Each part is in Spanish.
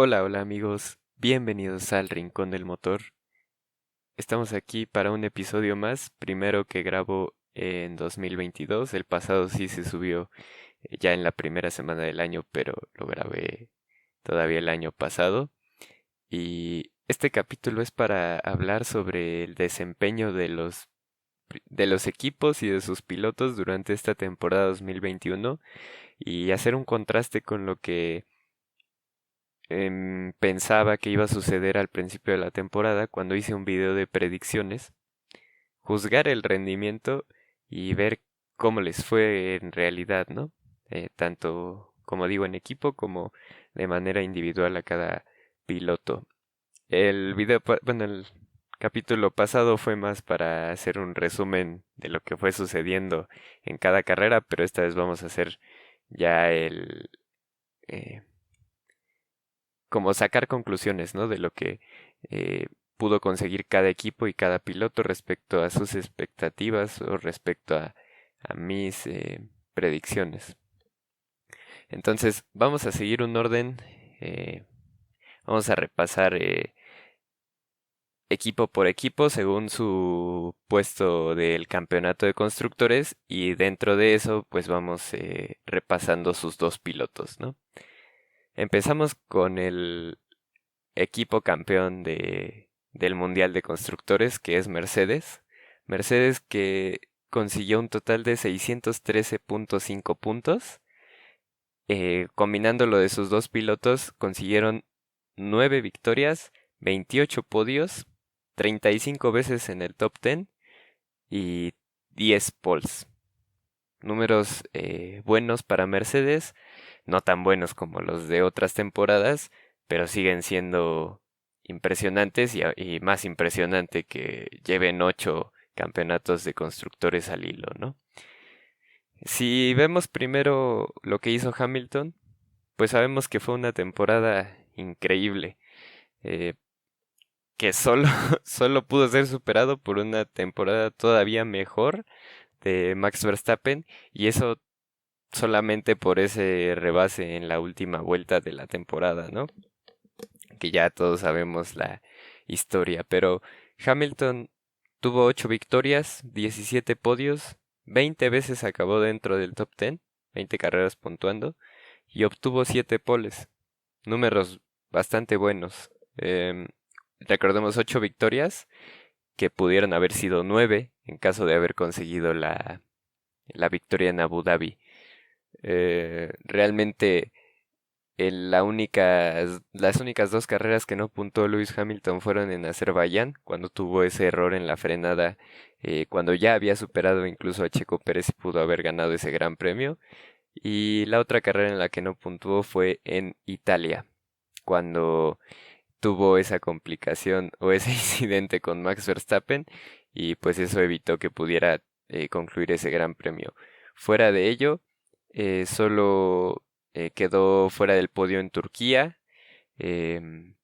Hola, hola amigos, bienvenidos al Rincón del Motor. Estamos aquí para un episodio más, primero que grabo en 2022. El pasado sí se subió ya en la primera semana del año, pero lo grabé todavía el año pasado. Y este capítulo es para hablar sobre el desempeño de los equipos y de sus pilotos durante esta temporada 2021 y hacer un contraste con lo que pensaba que iba a suceder al principio de la temporada cuando hice un video de predicciones, juzgar el rendimiento y ver cómo les fue en realidad, ¿no? Tanto, como digo, en equipo como de manera individual a cada piloto. Bueno, el capítulo pasado fue más para hacer un resumen de lo que fue sucediendo en cada carrera, pero esta vez vamos a hacer ya eh, como sacar conclusiones, ¿no? De lo que pudo conseguir cada equipo y cada piloto respecto a sus expectativas o respecto a mis predicciones. Entonces, vamos a seguir un orden. eh, Vamos a repasar equipo por equipo según su puesto del campeonato de constructores y dentro de eso, pues vamos repasando sus dos pilotos, ¿no? Empezamos con el equipo campeón del Mundial de Constructores, que es Mercedes. Mercedes que consiguió un total de 613.5 puntos. Combinando lo de sus dos pilotos, consiguieron 9 victorias, 28 podios, 35 veces en el top 10 y 10 poles. Números buenos para Mercedes, no tan buenos como los de otras temporadas, pero siguen siendo impresionantes y más impresionante que lleven 8 campeonatos de constructores al hilo, ¿no? Si vemos primero lo que hizo Hamilton, pues sabemos que fue una temporada increíble, eh, que solo, solo pudo ser superado por una temporada todavía mejor de Max Verstappen, y eso solamente por ese rebase en la última vuelta de la temporada, ¿no? Que ya todos sabemos la historia, pero Hamilton tuvo 8 victorias, 17 podios, 20 veces acabó dentro del top 10, 20 carreras puntuando, y obtuvo 7 poles, números bastante buenos. Recordemos 8 victorias, que pudieron haber sido 9 en caso de haber conseguido la victoria en Abu Dhabi. Realmente las únicas dos carreras que no puntó Lewis Hamilton fueron en Azerbaiyán, cuando tuvo ese error en la frenada, cuando ya había superado incluso a Checo Pérez y pudo haber ganado ese gran premio. Y la otra carrera en la que no puntuó fue en Italia, cuando tuvo esa complicación o ese incidente con Max Verstappen y pues eso evitó que pudiera concluir ese gran premio. Fuera de ello, solo quedó fuera del podio en Turquía, em,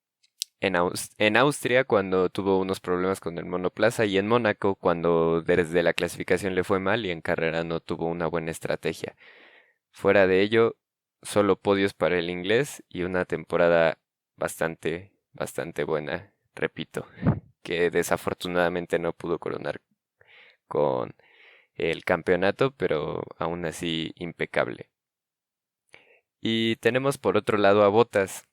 en Austria cuando tuvo unos problemas con el monoplaza y en Mónaco cuando desde la clasificación le fue mal y en carrera no tuvo una buena estrategia. Fuera de ello, solo podios para el inglés y una temporada bastante buena, repito, que desafortunadamente no pudo coronar con el campeonato, pero aún así impecable. Y tenemos por otro lado a Bottas.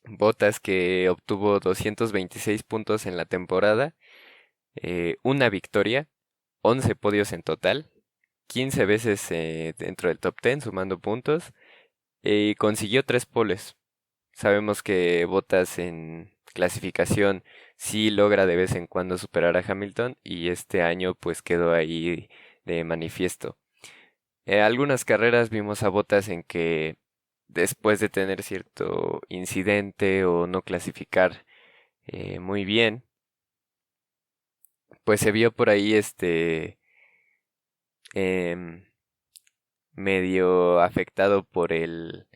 Bottas que obtuvo 226 puntos en la temporada, una victoria, 11 podios en total, 15 veces dentro del top 10 sumando puntos y consiguió 3 poles. Sabemos que Bottas en clasificación sí logra de vez en cuando superar a Hamilton y este año pues quedó ahí de manifiesto. Algunas carreras vimos a Bottas en que después de tener cierto incidente o no clasificar muy bien, pues se vio por ahí em, medio afectado por el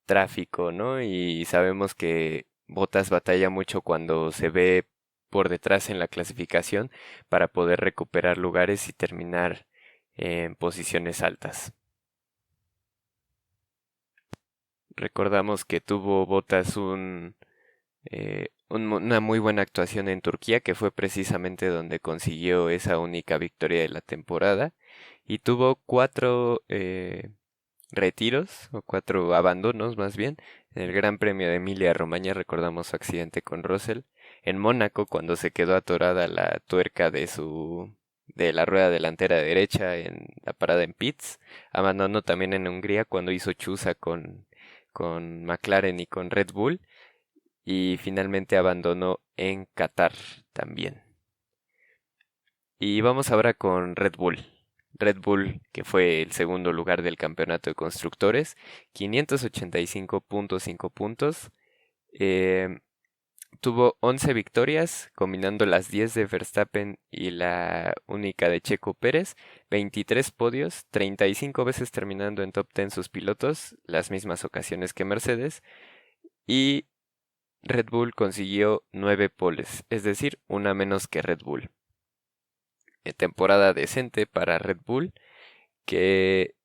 tráfico, ¿no? Y sabemos que Bottas batalla mucho cuando se ve por detrás en la clasificación para poder recuperar lugares y terminar en posiciones altas. recordamos que tuvo Bottas una muy buena actuación en Turquía, que fue precisamente donde consiguió esa única victoria de la temporada, y tuvo cuatro retiros, o cuatro abandonos más bien, en el Gran Premio de Emilia-Romagna recordamos su accidente con Russell, en Mónaco cuando se quedó atorada la tuerca de la rueda delantera derecha en la parada en pits, abandonó también en Hungría cuando hizo chuza con McLaren y con Red Bull, y finalmente abandonó en Qatar también. Y vamos ahora con Red Bull. Red Bull, que fue el segundo lugar del campeonato de constructores, 585.5 puntos. eh, Tuvo 11 victorias, combinando las 10 de Verstappen y la única de Checo Pérez, 23 podios, 35 veces terminando en top 10 sus pilotos, las mismas ocasiones que Mercedes, y Red Bull consiguió 9 poles, es decir, una menos que Red Bull. Temporada decente para Red Bull, que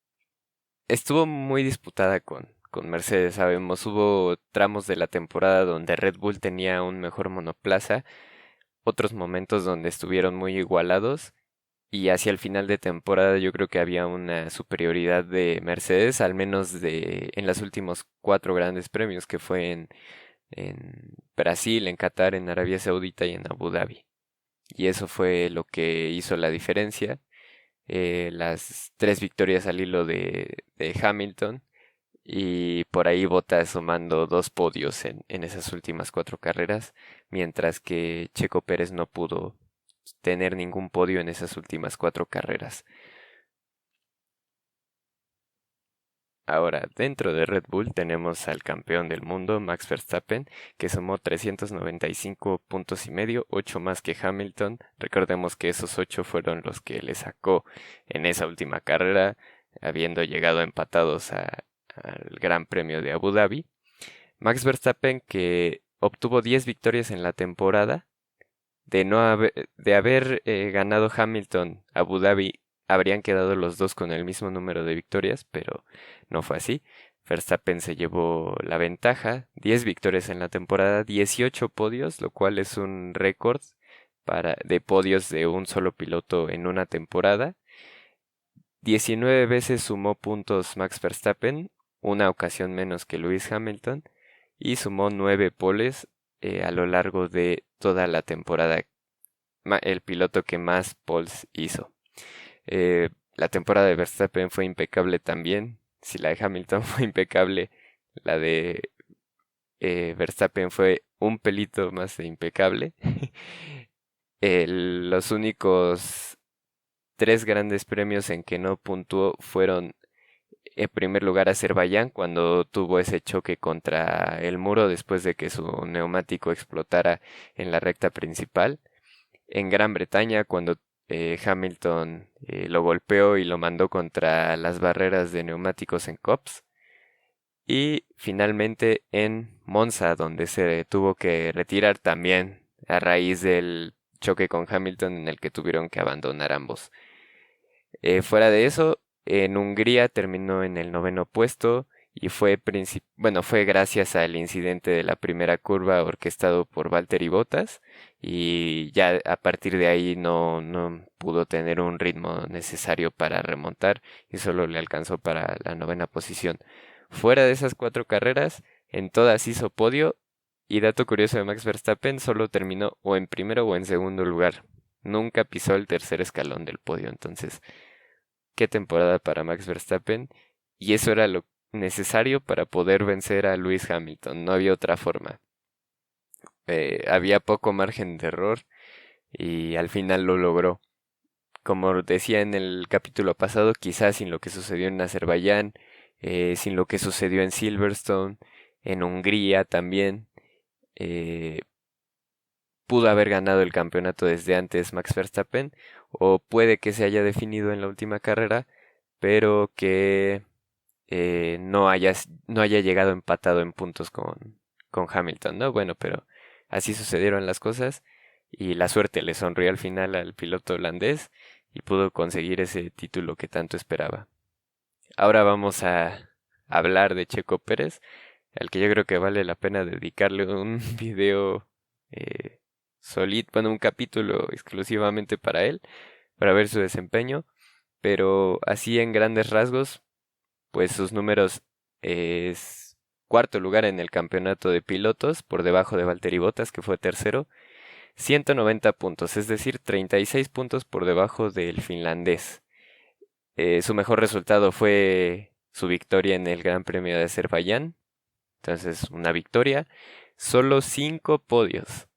estuvo muy disputada con Mercedes, sabemos, hubo tramos de la temporada donde Red Bull tenía un mejor monoplaza, otros momentos donde estuvieron muy igualados, y hacia el final de temporada yo creo que había una superioridad de Mercedes, al menos en los últimos 4 grandes premios, que fue en Brasil, en Qatar, en Arabia Saudita y en Abu Dhabi. Y eso fue lo que hizo la diferencia. Las 3 victorias al hilo de Hamilton, y por ahí Bottas sumando 2 podios en esas últimas 4 carreras, mientras que Checo Pérez no pudo tener ningún podio en esas últimas 4 carreras. Ahora, dentro de Red Bull tenemos al campeón del mundo, Max Verstappen, que sumó 395 puntos y medio, 8 más que Hamilton. Recordemos que esos 8 fueron los que le sacó en esa última carrera, habiendo llegado empatados al Gran Premio de Abu Dhabi. Max Verstappen, que obtuvo 10 victorias en la temporada, de haber ganado Hamilton Abu Dhabi, habrían quedado los dos con el mismo número de victorias, pero no fue así. Verstappen se llevó la ventaja, 10 victorias en la temporada, 18 podios, lo cual es un récord de podios de un solo piloto en una temporada. 19 veces sumó puntos Max Verstappen, una ocasión menos que Lewis Hamilton, y sumó 9 poles a lo largo de toda la temporada, el piloto que más poles hizo. La temporada de Verstappen fue impecable también. Si la de Hamilton fue impecable, la de Verstappen fue un pelito más de impecable. Los únicos 3 grandes premios en que no puntuó fueron, en primer lugar, Azerbaiyán, cuando tuvo ese choque contra el muro después de que su neumático explotara en la recta principal. En Gran Bretaña, cuando Hamilton lo golpeó y lo mandó contra las barreras de neumáticos en Copse. Y finalmente en Monza, donde se tuvo que retirar también a raíz del choque con Hamilton en el que tuvieron que abandonar ambos. Fuera de eso, en Hungría terminó en el 9º puesto y fue gracias al incidente de la primera curva orquestado por Valtteri Bottas, y ya a partir de ahí no pudo tener un ritmo necesario para remontar y solo le alcanzó para la 9ª posición. Fuera de esas 4 carreras, en todas hizo podio, y dato curioso de Max Verstappen, solo terminó o en primero o en segundo lugar. Nunca pisó el tercer escalón del podio, entonces qué temporada para Max Verstappen, y eso era lo necesario para poder vencer a Lewis Hamilton, no había otra forma. Había poco margen de error y al final lo logró. Como decía en el capítulo pasado, quizás sin lo que sucedió en Azerbaiyán, sin lo que sucedió en Silverstone, en Hungría también, eh, pudo haber ganado el campeonato desde antes Max Verstappen, o puede que se haya definido en la última carrera, pero que no haya llegado empatado en puntos con Hamilton, ¿no? Bueno, pero así sucedieron las cosas, y la suerte le sonrió al final al piloto holandés y pudo conseguir ese título que tanto esperaba. Ahora vamos a hablar de Checo Pérez, al que yo creo que vale la pena dedicarle un video solito, bueno, un capítulo exclusivamente para él, para ver su desempeño, pero así en grandes rasgos, pues sus números es cuarto lugar en el campeonato de pilotos, por debajo de Valtteri Bottas, que fue tercero, 190 puntos, es decir, 36 puntos por debajo del finlandés. Su mejor resultado fue su victoria en el Gran Premio de Azerbaiyán, entonces una victoria, solo 5 podios.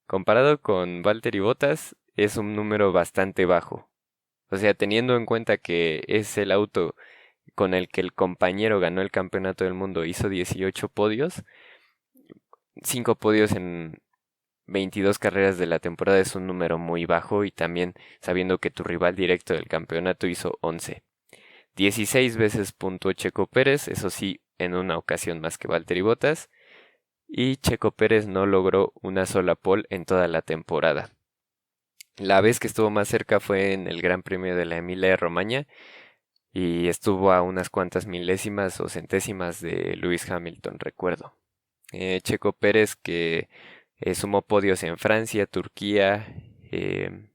Comparado con Valtteri Bottas, es un número bastante bajo. O sea, teniendo en cuenta que es el auto con el que el compañero ganó el campeonato del mundo, hizo 18 podios, 5 podios en 22 carreras de la temporada es un número muy bajo, y también sabiendo que tu rival directo del campeonato hizo 11. 16 veces puntuó Checo Pérez, eso sí, en una ocasión más que Valtteri Bottas, y Checo Pérez no logró una sola pole en toda la temporada. La vez que estuvo más cerca fue en el Gran Premio de la Emilia-Romagna, y estuvo a unas cuantas milésimas o centésimas de Lewis Hamilton, recuerdo. Checo Pérez, que sumó podios en Francia, Turquía,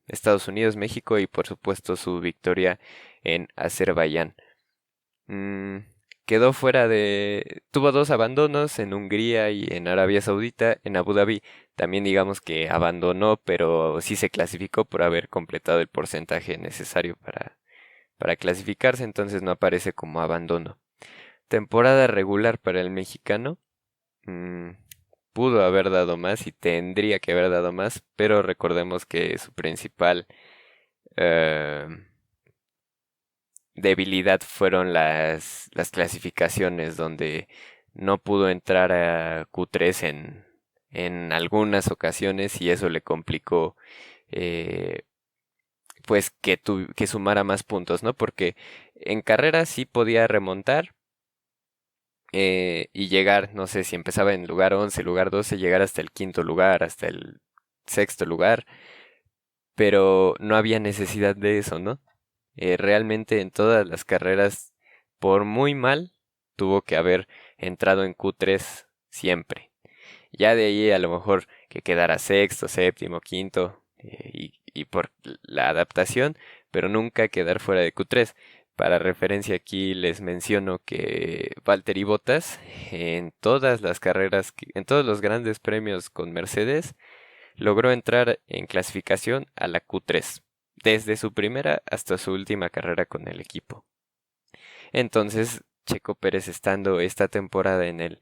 Estados Unidos, México, y por supuesto su victoria en Azerbaiyán. Mm, Quedó fuera de... Tuvo 2 abandonos en Hungría y en Arabia Saudita. En Abu Dhabi también digamos que abandonó, pero sí se clasificó por haber completado el porcentaje necesario para clasificarse, entonces no aparece como abandono. Temporada regular para el mexicano. mm, Pudo haber dado más y tendría que haber dado más, pero recordemos que su principal eh, debilidad fueron las clasificaciones, donde no pudo entrar a Q3 en algunas ocasiones, y eso le complicó eh, pues que sumara más puntos, ¿no? Porque en carrera sí podía remontar y llegar, no sé, si empezaba en lugar 11, lugar 12, llegar hasta el quinto lugar, hasta el sexto lugar, pero no había necesidad de eso, ¿no? Realmente en todas las carreras, por muy mal, tuvo que haber entrado en Q3 siempre. Ya de ahí a lo mejor que quedara sexto, séptimo, quinto, y por la adaptación, pero nunca quedar fuera de Q3. Para referencia aquí les menciono que Valtteri Bottas en todas las carreras, en todos los grandes premios con Mercedes, logró entrar en clasificación a la Q3, desde su primera hasta su última carrera con el equipo. Entonces, Checo Pérez, estando esta temporada en el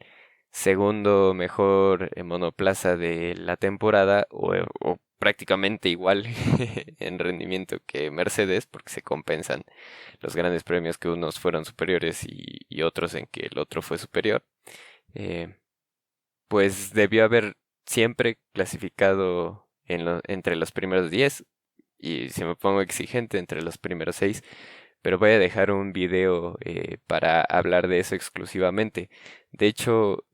segundo mejor monoplaza de la temporada, o prácticamente igual en rendimiento que Mercedes, porque se compensan los grandes premios, que unos fueron superiores y otros en que el otro fue superior, eh, pues debió haber siempre clasificado entre los primeros 10, y si me pongo exigente, entre los primeros 6, pero voy a dejar un video para hablar de eso exclusivamente. De hecho,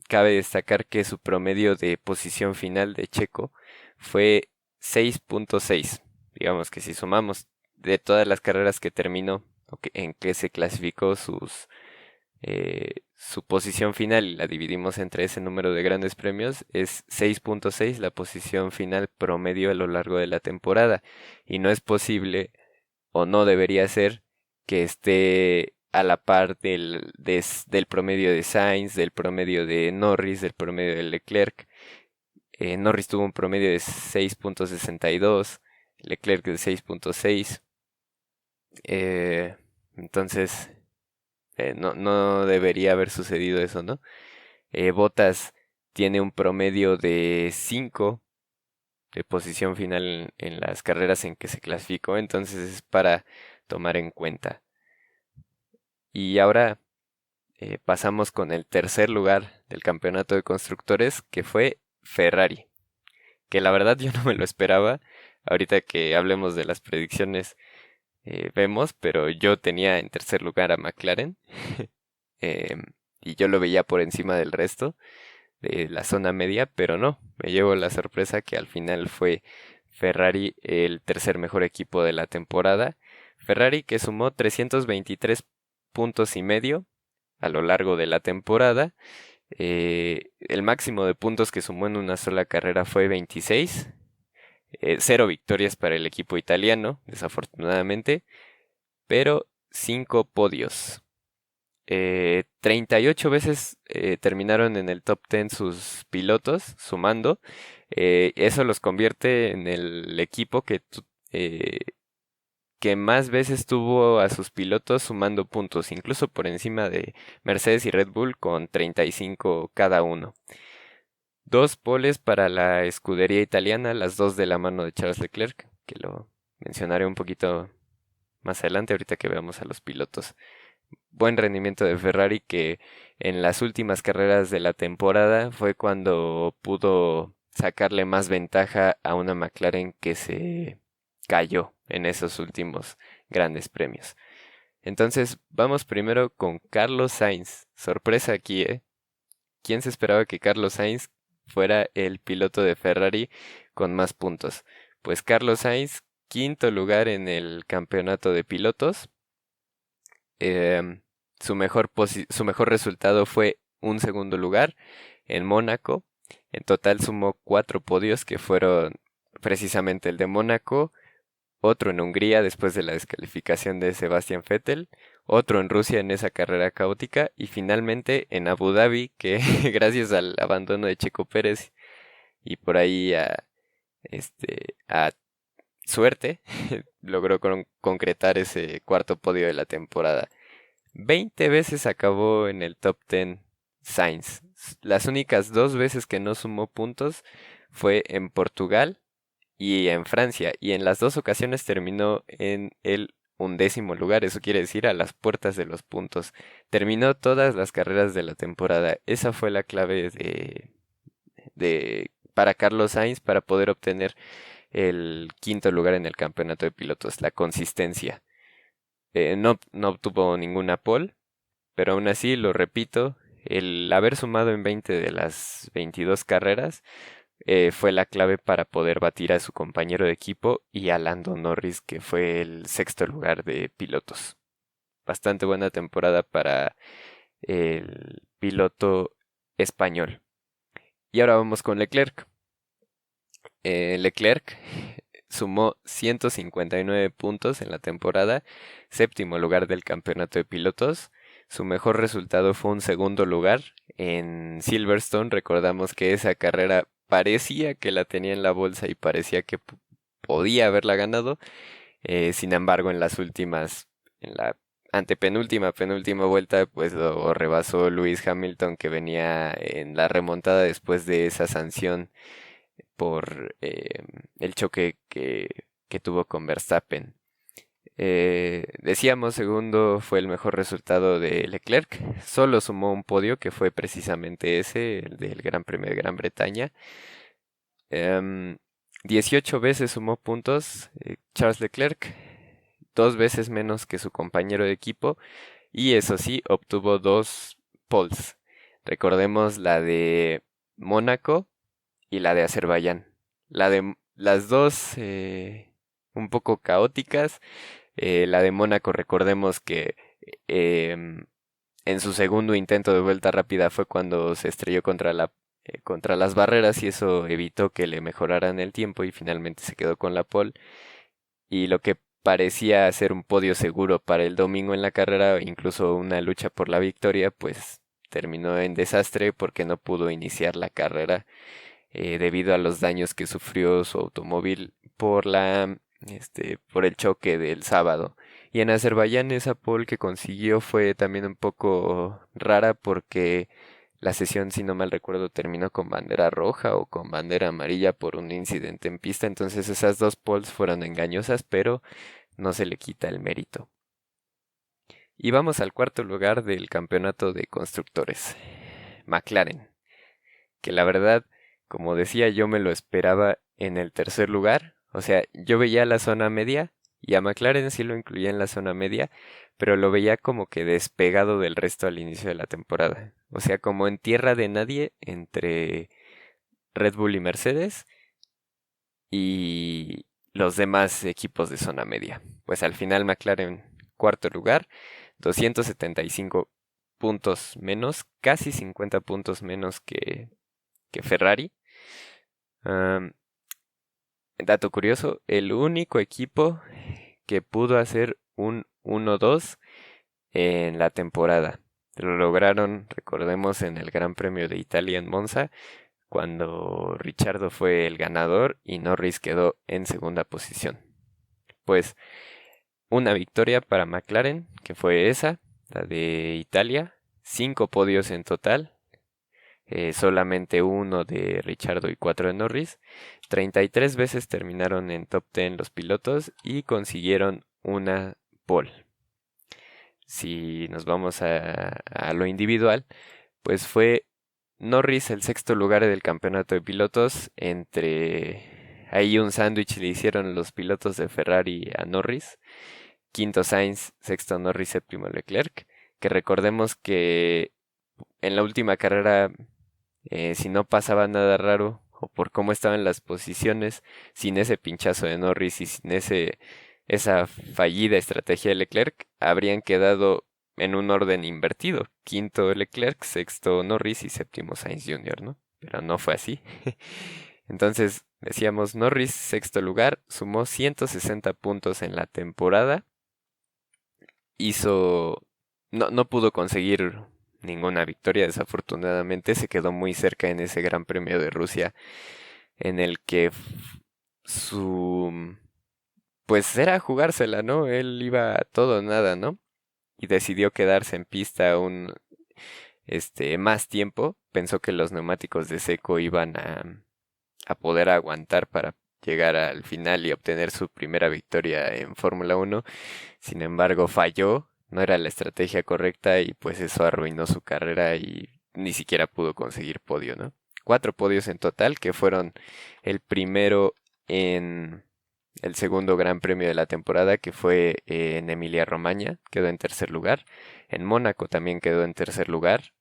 cabe destacar que su promedio de posición final de Checo fue 6.6. Digamos que si sumamos de todas las carreras que terminó, en que se clasificó su posición final, y la dividimos entre ese número de grandes premios, es 6.6 la posición final promedio a lo largo de la temporada. Y no es posible, o no debería ser, que esté a la par del promedio de Sainz, del promedio de Norris, del promedio de Leclerc. Norris tuvo un promedio de 6.62, Leclerc de 6.6. Entonces, no debería haber sucedido eso, ¿no? Bottas tiene un promedio de 5 de posición final en las carreras en que se clasificó, entonces es para tomar en cuenta. Y ahora pasamos con el tercer lugar del campeonato de constructores, que fue Ferrari, que la verdad yo no me lo esperaba. Ahorita que hablemos de las predicciones vemos, pero yo tenía en tercer lugar a McLaren, em, y yo lo veía por encima del resto de la zona media, pero no, me llevo la sorpresa que al final fue Ferrari el tercer mejor equipo de la temporada. Ferrari, que sumó 323 puntos y medio a lo largo de la temporada, El máximo de puntos que sumó en una sola carrera fue 26. Cero victorias para el equipo italiano, desafortunadamente, pero 5 podios. 38 veces terminaron en el top 10 sus pilotos, sumando. Eso los convierte en el equipo eh, que más veces tuvo a sus pilotos sumando puntos, incluso por encima de Mercedes y Red Bull con 35 cada uno. Dos poles para la escudería italiana, las dos de la mano de Charles Leclerc, que lo mencionaré un poquito más adelante, ahorita que veamos a los pilotos. Buen rendimiento de Ferrari que en las últimas carreras de la temporada fue cuando pudo sacarle más ventaja a una McLaren que se cayó en esos últimos grandes premios. Entonces vamos primero con Carlos Sainz. Sorpresa aquí, ¿eh? ¿Quién se esperaba que Carlos Sainz fuera el piloto de Ferrari con más puntos? Pues Carlos Sainz, quinto lugar en el campeonato de pilotos. Em, su mejor resultado fue un segundo lugar en Mónaco. En total sumó 4 podios que fueron precisamente el de Mónaco, otro en Hungría después de la descalificación de Sebastian Vettel, otro en Rusia en esa carrera caótica y finalmente en Abu Dhabi que gracias al abandono de Checo Pérez y por ahí a suerte logró concretar ese cuarto podio de la temporada. 20 veces acabó en el top 10 Sainz. Las únicas 2 veces que no sumó puntos fue en Portugal y en Francia, y en las dos ocasiones terminó en el 11º lugar, eso quiere decir a las puertas de los puntos. Terminó todas las carreras de la temporada. Esa fue la clave para Carlos Sainz para poder obtener el quinto lugar en el campeonato de pilotos, la consistencia. No obtuvo ninguna pole, pero aún así, lo repito, el haber sumado en 20 de las 22 carreras fue la clave para poder batir a su compañero de equipo y a Lando Norris, que fue el sexto lugar de pilotos. Bastante buena temporada para el piloto español. Y ahora vamos con Leclerc. Leclerc sumó 159 puntos en la temporada, séptimo lugar del campeonato de pilotos. Su mejor resultado fue un segundo lugar en Silverstone. Recordamos que esa carrera parecía que la tenía en la bolsa y parecía que podía haberla ganado. Sin embargo, en la antepenúltima, penúltima vuelta, pues lo rebasó Lewis Hamilton, que venía en la remontada después de esa sanción por el choque que tuvo con Verstappen. Decíamos, segundo fue el mejor resultado de Leclerc. Solo sumó un podio que fue precisamente ese, el del Gran Premio de Gran Bretaña. 18 veces sumó puntos Charles Leclerc, 2 veces menos que su compañero de equipo. Y eso sí, obtuvo 2 poles. Recordemos la de Mónaco y la de Azerbaiyán. Las dos un poco caóticas. La de Mónaco, recordemos que em, en su segundo intento de vuelta rápida fue cuando se estrelló contra las barreras y eso evitó que le mejoraran el tiempo y finalmente se quedó con la pole. Y lo que parecía ser un podio seguro para el domingo en la carrera, incluso una lucha por la victoria, pues terminó en desastre porque no pudo iniciar la carrera debido a los daños que sufrió su automóvil por el choque del sábado. Y en Azerbaiyán esa pole que consiguió fue también un poco rara porque la sesión, si no mal recuerdo, terminó con bandera roja o con bandera amarilla por un incidente en pista. Entonces esas dos poles fueron engañosas, pero no se le quita el mérito. Y vamos al cuarto lugar del campeonato de constructores, McLaren, que la verdad, como decía, yo me lo esperaba en el tercer lugar. O sea, yo veía la zona media y a McLaren sí lo incluía en la zona media, pero lo veía como que despegado del resto al inicio de la temporada. O sea, como en tierra de nadie entre Red Bull y Mercedes y los demás equipos de zona media. Pues al final McLaren cuarto lugar, 275 puntos menos, casi 50 puntos menos que Ferrari. Am, Dato curioso, el único equipo que pudo hacer un 1-2 en la temporada. Lo lograron, recordemos, en el Gran Premio de Italia en Monza, cuando Ricciardo fue el ganador y Norris quedó en segunda posición. Pues una victoria para McLaren, que fue esa, la de Italia, 5 podios en total, solamente uno de Ricciardo y 4 de Norris. 33 veces terminaron en top 10 los pilotos y consiguieron una pole. Si nos vamos a lo individual, pues fue Norris el sexto lugar del campeonato de pilotos. Entre ahí un sándwich le hicieron los pilotos de Ferrari a Norris. Quinto Sainz, sexto Norris, séptimo Leclerc. Que recordemos que en la última carrera, si no pasaba nada raro, o por cómo estaban las posiciones, sin ese pinchazo de Norris y sin esa fallida estrategia de Leclerc, habrían quedado en un orden invertido. Quinto Leclerc, sexto Norris y séptimo Sainz Jr., ¿no? Pero no fue así. Entonces, decíamos, Norris, sexto lugar, sumó 160 puntos en la temporada. No pudo conseguir ninguna victoria, desafortunadamente. Se quedó muy cerca en ese Gran Premio de Rusia, en el que su... Pues era jugársela, ¿no? Él iba a todo o nada, ¿no? Y decidió quedarse en pista más tiempo. Pensó que los neumáticos de seco iban a poder aguantar para llegar al final y obtener su primera victoria en Fórmula 1. Sin embargo, falló, no era la estrategia correcta y pues eso arruinó su carrera y ni siquiera pudo conseguir podio, ¿no? 4 podios en total, que fueron el primero en el segundo Gran Premio de la temporada, que fue en Emilia-Romagna, quedó en tercer lugar. En Mónaco también quedó en tercer lugar.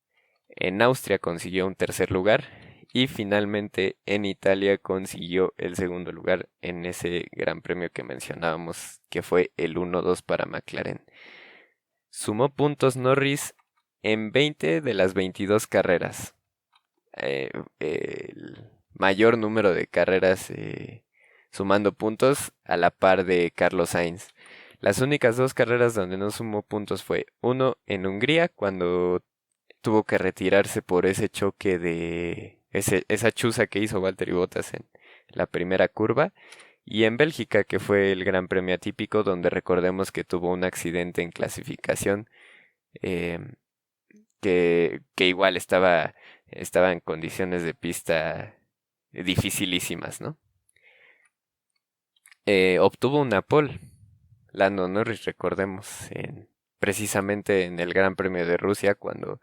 En Austria consiguió un tercer lugar. Y finalmente en Italia consiguió el segundo lugar en ese Gran Premio que mencionábamos, que fue el 1-2 para McLaren. Sumó puntos Norris en 20 de las 22 carreras. El mayor número de carreras sumando puntos a la par de Carlos Sainz. Las únicas 2 carreras donde no sumó puntos fue uno en Hungría, cuando tuvo que retirarse por ese choque de esa chuza que hizo Valtteri Bottas en la primera curva, y en Bélgica, que fue el Gran Premio atípico, donde recordemos que tuvo un accidente en clasificación, em, que igual estaba en condiciones de pista dificilísimas, ¿no? Obtuvo una pole, Lando Norris, recordemos, precisamente en el Gran Premio de Rusia, cuando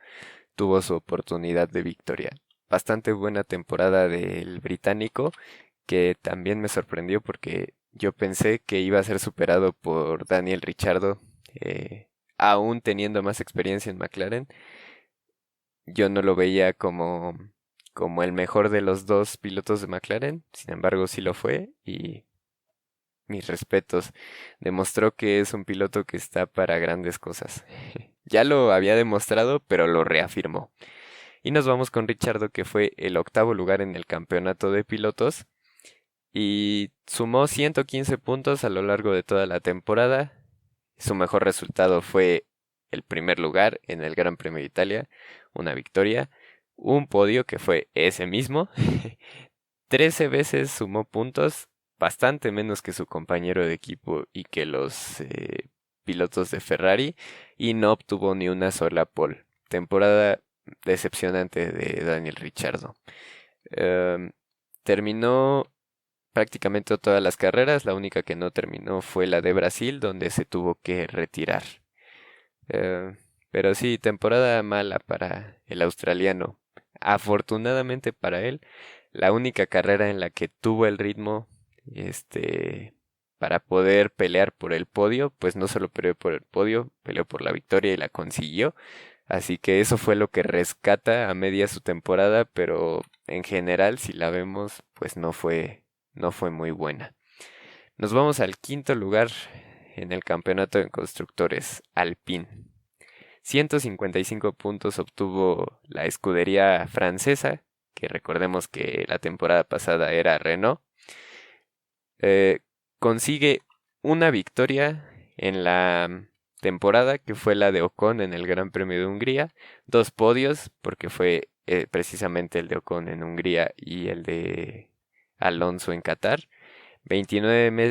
tuvo su oportunidad de victoria. Bastante buena temporada del británico, que también me sorprendió porque yo pensé que iba a ser superado por Daniel Ricciardo, aún teniendo más experiencia en McLaren. Yo no lo veía como el mejor de los dos pilotos de McLaren, sin embargo sí lo fue y mis respetos. Demostró que es un piloto que está para grandes cosas. Ya lo había demostrado, pero lo reafirmó. Y nos vamos con Ricciardo, que fue el octavo lugar en el campeonato de pilotos y sumó 115 puntos a lo largo de toda la temporada. Su mejor resultado fue el primer lugar en el Gran Premio de Italia, una victoria, un podio que fue ese mismo. 13 veces sumó puntos, bastante menos que su compañero de equipo y que los pilotos de Ferrari, y no obtuvo ni una sola pole. Temporada decepcionante de Daniel Ricciardo. Em, Terminó prácticamente todas las carreras, la única que no terminó fue la de Brasil, donde se tuvo que retirar. Eh, pero sí, temporada mala para el australiano. Afortunadamente para él, la única carrera en la que tuvo el ritmo, para poder pelear por el podio, pues no solo peleó por el podio, peleó por la victoria y la consiguió. Así que eso fue lo que rescata a media su temporada, pero en general, si la vemos, pues no fue muy buena. Nos vamos al quinto lugar en el campeonato de constructores, Alpine. 155 puntos obtuvo la escudería francesa, que recordemos que la temporada pasada era Renault. Eh, Consigue una victoria en la temporada, que fue la de Ocon en el Gran Premio de Hungría, dos podios, porque fue precisamente el de Ocon en Hungría y el de Alonso en Qatar. 29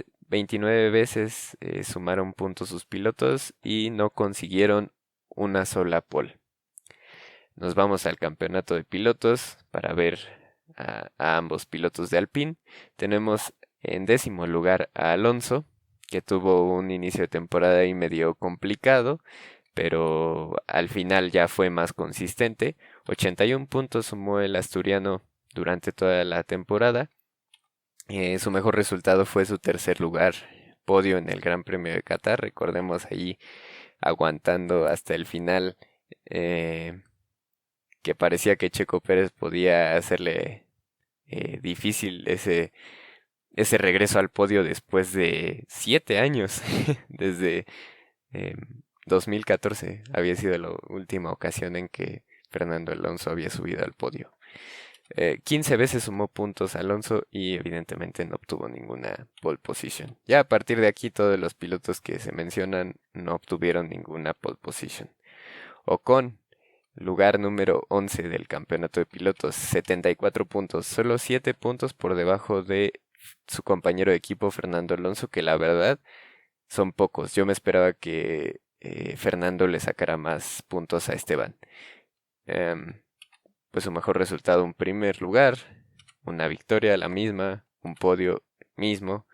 veces sumaron puntos sus pilotos y no consiguieron una sola pole. Nos vamos al campeonato de pilotos para ver a ambos pilotos de Alpine. Tenemos en 10º lugar a Alonso, que tuvo un inicio de temporada ahí medio complicado, pero al final ya fue más consistente. 81 puntos sumó el asturiano durante toda la temporada. Su mejor resultado fue su tercer lugar, podio en el Gran Premio de Qatar. Recordemos ahí aguantando hasta el final, eh, que parecía que Checo Pérez podía hacerle difícil ese regreso al podio después de 7 años. Desde 2014 había sido la última ocasión en que Fernando Alonso había subido al podio. 15 veces sumó puntos Alonso y evidentemente no obtuvo ninguna pole position. Ya a partir de aquí todos los pilotos que se mencionan no obtuvieron ninguna pole position. Ocon, lugar número 11 del campeonato de pilotos, 74 puntos, solo 7 puntos por debajo de su compañero de equipo Fernando Alonso, que la verdad son pocos. Yo me esperaba que Fernando le sacara más puntos a Esteban. Pues su mejor resultado, un primer lugar, una victoria la misma, un podio mismo.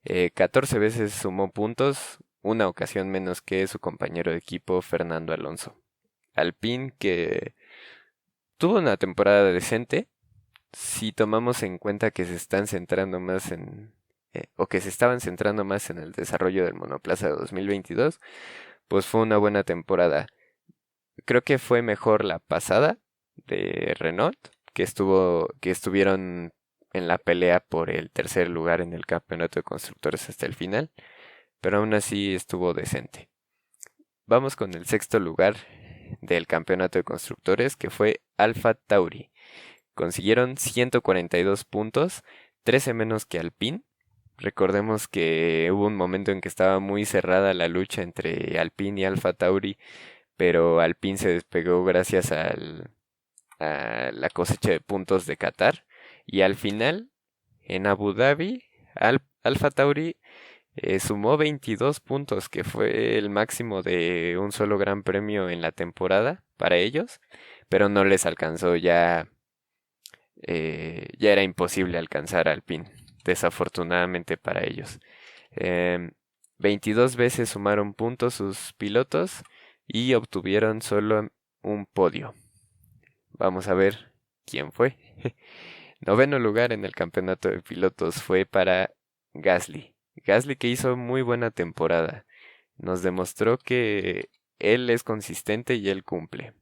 14 veces sumó puntos, una ocasión menos que su compañero de equipo Fernando Alonso. Alpine, que tuvo una temporada decente, si tomamos en cuenta que se están centrando más o que se estaban centrando más en el desarrollo del monoplaza de 2022, pues fue una buena temporada. Creo que fue mejor la pasada de Renault, que estuvieron en la pelea por el tercer lugar en el campeonato de constructores hasta el final, pero aún así estuvo decente. Vamos con el sexto lugar del campeonato de constructores, que fue Alfa Tauri. Consiguieron 142 puntos, 13 menos que Alpine. Recordemos que hubo un momento en que estaba muy cerrada la lucha entre Alpine y Alfa Tauri, pero Alpine se despegó gracias a la cosecha de puntos de Qatar. Y al final, en Abu Dhabi, Alfa Tauri sumó 22 puntos, que fue el máximo de un solo gran premio en la temporada para ellos, pero no les alcanzó. Ya era imposible alcanzar a Alpine, desafortunadamente para ellos. 22 veces sumaron puntos sus pilotos y obtuvieron solo un podio. Vamos a ver quién fue. Noveno lugar en el campeonato de pilotos fue para Gasly. Gasly, que hizo muy buena temporada. Nos demostró que él es consistente y él cumple.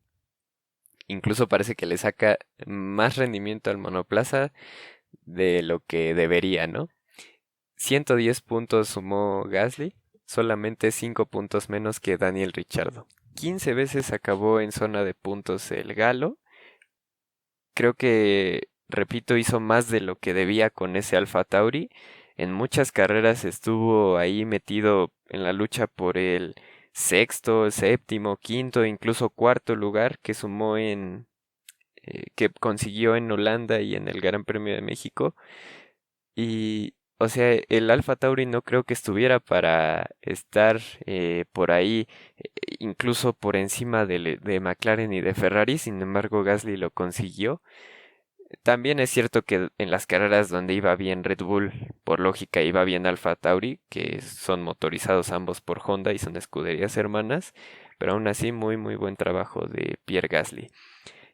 Incluso parece que le saca más rendimiento al monoplaza de lo que debería, ¿no? 110 puntos sumó Gasly, solamente 5 puntos menos que Daniel Ricciardo. 15 veces acabó en zona de puntos el galo. Creo que, repito, hizo más de lo que debía con ese Alfa Tauri. En muchas carreras estuvo ahí metido en la lucha por el sexto, séptimo, quinto, incluso cuarto lugar que consiguió en Holanda y en el Gran Premio de México. Y, o sea, el Alfa Tauri no creo que estuviera para estar por ahí, incluso por encima de McLaren y de Ferrari. Sin embargo, Gasly lo consiguió. También es cierto que en las carreras donde iba bien Red Bull, por lógica iba bien Alfa Tauri, que son motorizados ambos por Honda y son escuderías hermanas, pero aún así muy muy buen trabajo de Pierre Gasly.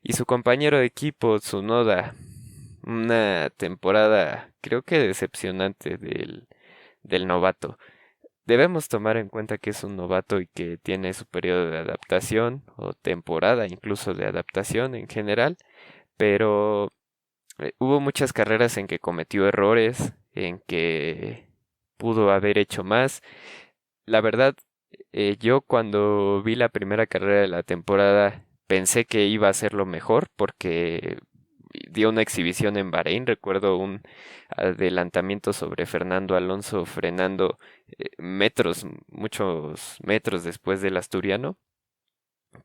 Y su compañero de equipo, Tsunoda, una temporada creo que decepcionante del novato. Debemos tomar en cuenta que es un novato y que tiene su periodo de adaptación o temporada incluso de adaptación en general, pero hubo muchas carreras en que cometió errores, en que pudo haber hecho más. La verdad, Yo cuando vi la primera carrera de la temporada pensé que iba a ser lo mejor porque dio una exhibición en Bahrein. Recuerdo un adelantamiento sobre Fernando Alonso frenando metros, muchos metros después del asturiano,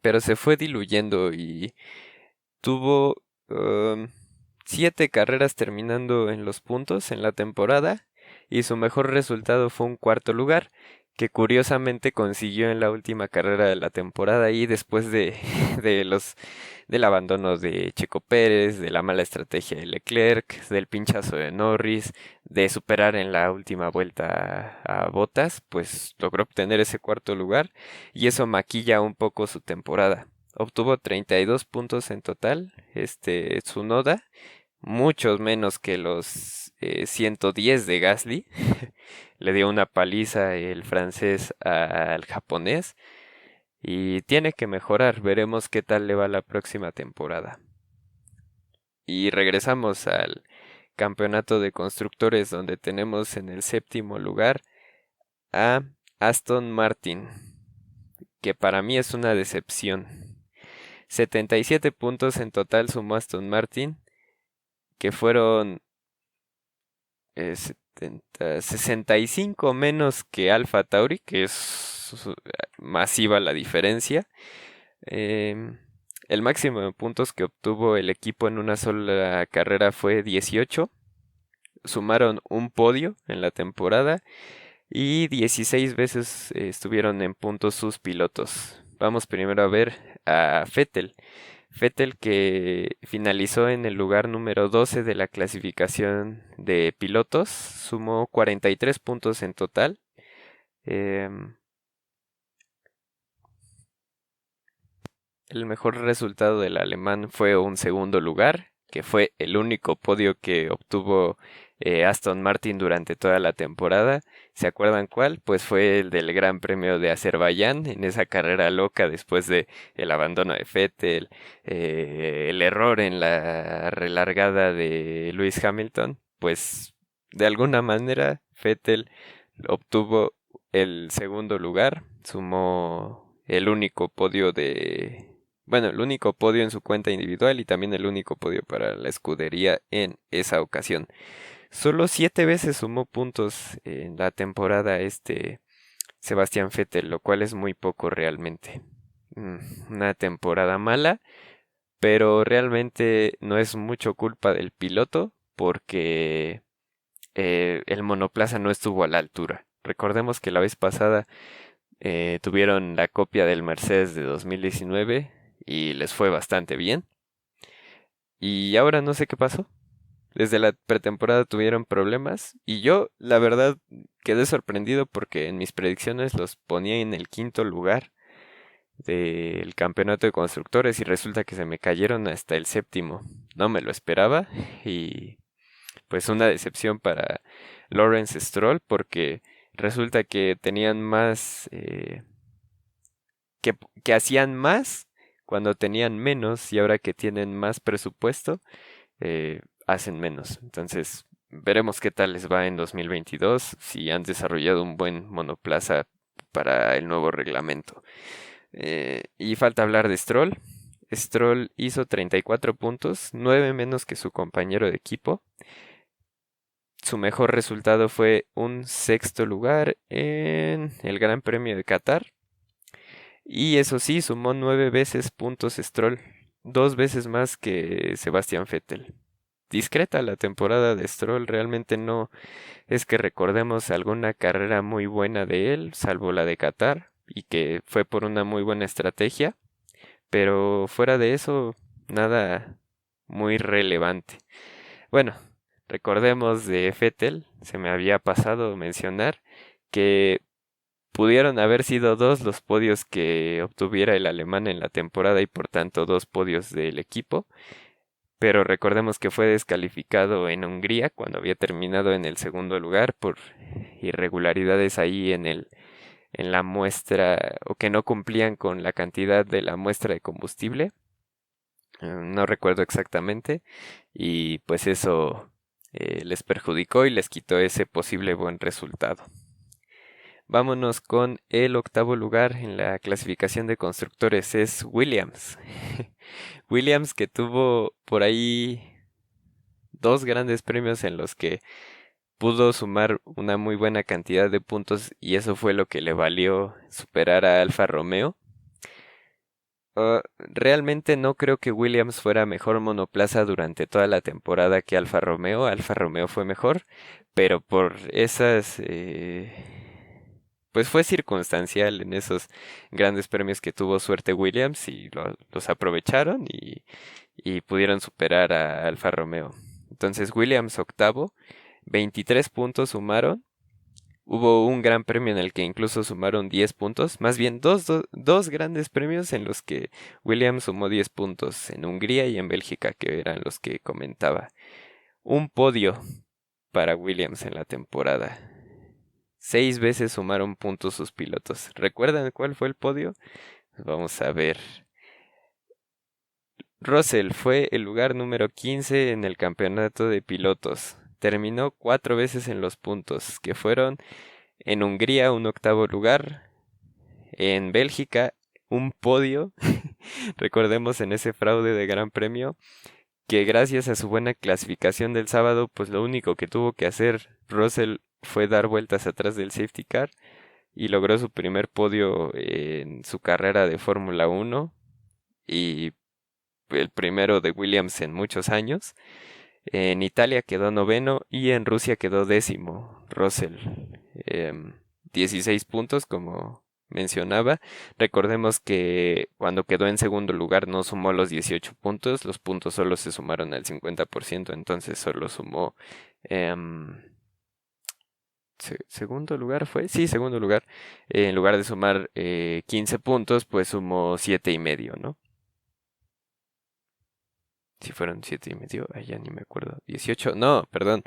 pero se fue diluyendo y tuvo 7 carreras terminando en los puntos en la temporada y su mejor resultado fue un cuarto lugar que curiosamente consiguió en la última carrera de la temporada y después de, de los del abandono de Checo Pérez, de la mala estrategia de Leclerc, del pinchazo de Norris, de superar en la última vuelta a Bottas, pues logró obtener ese cuarto lugar y eso maquilla un poco su temporada. Obtuvo 32 puntos en total, Tsunoda, muchos menos que los 110 de Gasly. Le dio una paliza el francés al japonés y tiene que mejorar. Veremos qué tal le va la próxima temporada. Y regresamos al campeonato de constructores donde tenemos en el séptimo lugar a Aston Martin, que para mí es una decepción. 77 puntos en total sumó Aston Martin, que fueron 65 menos que Alfa Tauri, que es masiva la diferencia. Em, el máximo de puntos que obtuvo el equipo en una sola carrera fue 18. Sumaron un podio en la temporada y 16 veces estuvieron en puntos sus pilotos. Vamos primero a ver a Vettel. Vettel que finalizó en el lugar número 12 de la clasificación de pilotos, sumó 43 puntos en total. Em, el mejor resultado del alemán fue un segundo lugar, que fue el único podio que obtuvo Aston Martin durante toda la temporada. ¿Se acuerdan cuál? Pues fue el del Gran Premio de Azerbaiyán, en esa carrera loca después de el abandono de Vettel, el error en la relargada de Lewis Hamilton. Pues de alguna manera Vettel obtuvo el segundo lugar, sumó el único podio el único podio en su cuenta individual y también el único podio para la escudería en esa ocasión. Solo 7 veces sumó puntos en la temporada Sebastián Vettel, lo cual es muy poco realmente. Mm, Una temporada mala, pero realmente no es mucho culpa del piloto porque el monoplaza no estuvo a la altura. Recordemos que la vez pasada tuvieron la copia del Mercedes de 2019 y les fue bastante bien. Y ahora no sé qué pasó. Desde la pretemporada tuvieron problemas y yo, la verdad, quedé sorprendido porque en mis predicciones los ponía en el quinto lugar del campeonato de constructores y resulta que se me cayeron hasta el séptimo. No me lo esperaba y pues una decepción para Lawrence Stroll porque resulta que tenían más, que hacían más cuando tenían menos y ahora que tienen más presupuesto, hacen menos. Entonces, veremos qué tal les va en 2022, si han desarrollado un buen monoplaza para el nuevo reglamento. Y falta hablar de Stroll. Stroll hizo 34 puntos, 9 menos que su compañero de equipo. Su mejor resultado fue un sexto lugar en el Gran Premio de Qatar. Y eso sí, sumó 9 veces puntos Stroll, 2 veces más que Sebastián Vettel. Discreta la temporada de Stroll, realmente no es que recordemos alguna carrera muy buena de él, salvo la de Qatar, y que fue por una muy buena estrategia, pero fuera de eso, nada muy relevante. Bueno, recordemos de Vettel, se me había pasado mencionar que pudieron haber sido dos los podios que obtuviera el alemán en la temporada y por tanto dos podios del equipo, pero recordemos que fue descalificado en Hungría cuando había terminado en el segundo lugar por irregularidades ahí en la muestra o que no cumplían con la cantidad de la muestra de combustible. No recuerdo exactamente y pues eso les perjudicó y les quitó ese posible buen resultado. Vámonos con el octavo lugar en la clasificación de constructores, es Williams. Williams que tuvo por ahí dos grandes premios en los que pudo sumar una muy buena cantidad de puntos y eso fue lo que le valió superar a Alfa Romeo. Realmente no creo que Williams fuera mejor monoplaza durante toda la temporada que Alfa Romeo. Alfa Romeo fue mejor, pero por esas... pues fue circunstancial en esos grandes premios que tuvo suerte Williams y los aprovecharon y pudieron superar a Alfa Romeo. Entonces Williams octavo, 23 puntos sumaron. Hubo un gran premio en el que incluso sumaron 10 puntos, más bien dos grandes premios en los que Williams sumó 10 puntos, en Hungría y en Bélgica, que eran los que comentaba. Un podio para Williams en la temporada. 6 veces sumaron puntos sus pilotos. ¿Recuerdan cuál fue el podio? Vamos a ver. Russell fue el lugar número 15 en el campeonato de pilotos. Terminó 4 veces en los puntos, que fueron en Hungría un octavo lugar, en Bélgica un podio, recordemos en ese fraude de Gran Premio, que gracias a su buena clasificación del sábado, pues lo único que tuvo que hacer Russell fue dar vueltas atrás del safety car y logró su primer podio en su carrera de Fórmula 1 y el primero de Williams en muchos años. En Italia quedó noveno y en Rusia quedó décimo Russell. 16 puntos como mencionaba. Recordemos que cuando quedó en segundo lugar no sumó los 18 puntos, los puntos solo se sumaron al 50%, entonces solo sumó... ¿Segundo lugar fue? Sí, segundo lugar. En lugar de sumar 15 puntos, pues sumó 7 y medio, ¿no? Si fueron 7 y medio, ya ni me acuerdo. 18, no, perdón.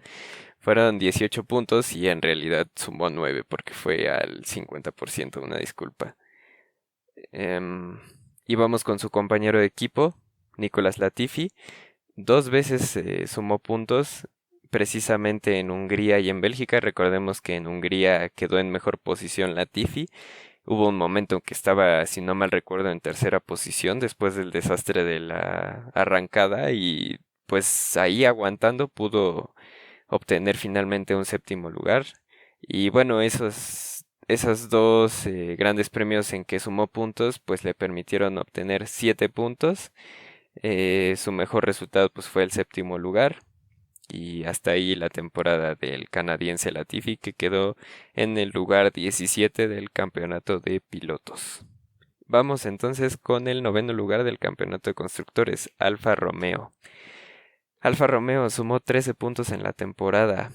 Fueron 18 puntos y en realidad sumó 9 porque fue al 50%, una disculpa. Y vamos con su compañero de equipo, Nicolas Latifi. 2 veces sumó puntos, precisamente en Hungría y en Bélgica. Recordemos que en Hungría quedó en mejor posición Latifi. Hubo un momento en que estaba, si no mal recuerdo, en tercera posición después del desastre de la arrancada y pues ahí aguantando pudo obtener finalmente un séptimo lugar. Y bueno, esos dos grandes premios en que sumó puntos pues le permitieron obtener 7 puntos. Su mejor resultado pues fue el séptimo lugar. Y hasta ahí la temporada del canadiense Latifi que quedó en el lugar 17 del campeonato de pilotos. Vamos entonces con el noveno lugar del campeonato de constructores, Alfa Romeo. Alfa Romeo sumó 13 puntos en la temporada.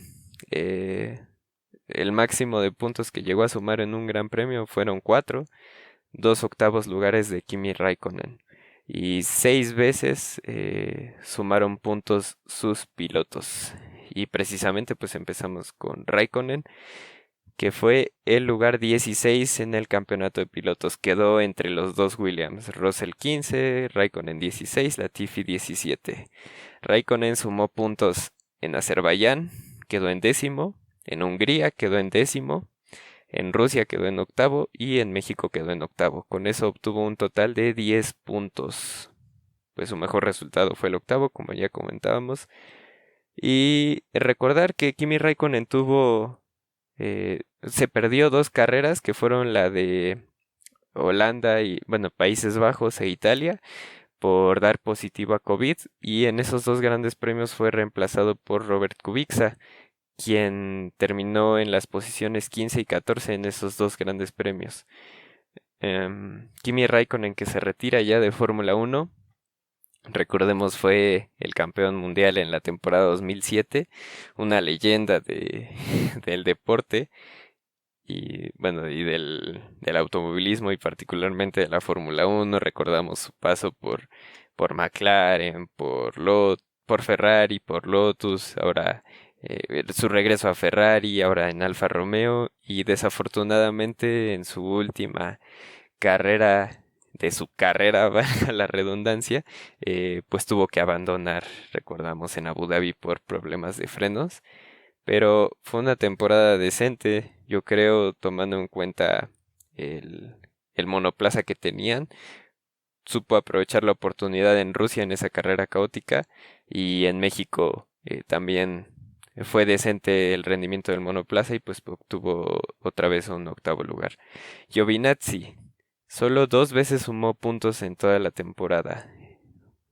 El máximo de puntos que llegó a sumar en un gran premio fueron 4, 2 octavos lugares de Kimi Raikkonen y 6 veces sumaron puntos sus pilotos. Y precisamente pues empezamos con Raikkonen, que fue el lugar 16 en el campeonato de pilotos. Quedó entre los dos Williams, Russell 15, Raikkonen 16, Latifi 17. Raikkonen sumó puntos en Azerbaiyán, quedó en décimo, en Hungría quedó en décimo, en Rusia quedó en octavo y en México quedó en octavo. Con eso obtuvo un total de 10 puntos. Pues su mejor resultado fue el octavo, como ya comentábamos. Y recordar que Kimi Raikkonen se perdió dos carreras que fueron la de Holanda y, bueno, Países Bajos e Italia por dar positivo a COVID y en esos dos grandes premios fue reemplazado por Robert Kubica, quien terminó en las posiciones 15 y 14 en esos dos grandes premios. Kimi Raikkonen, que se retira ya de Fórmula 1, recordemos fue el campeón mundial en la temporada 2007, una leyenda del deporte y bueno, y del automovilismo y particularmente de la Fórmula 1. Recordamos su paso por McLaren, por Ferrari, por Lotus, ahora su regreso a Ferrari, ahora en Alfa Romeo y desafortunadamente en su última carrera de su carrera, valga la redundancia, pues tuvo que abandonar, recordamos, en Abu Dhabi por problemas de frenos. pero fue una temporada decente, yo creo, tomando en cuenta el, el monoplaza que tenían. Supo aprovechar la oportunidad en Rusia en esa carrera caótica y en México también fue decente el rendimiento del monoplaza y pues obtuvo otra vez un octavo lugar. Giovinazzi solo 2 veces sumó puntos en toda la temporada.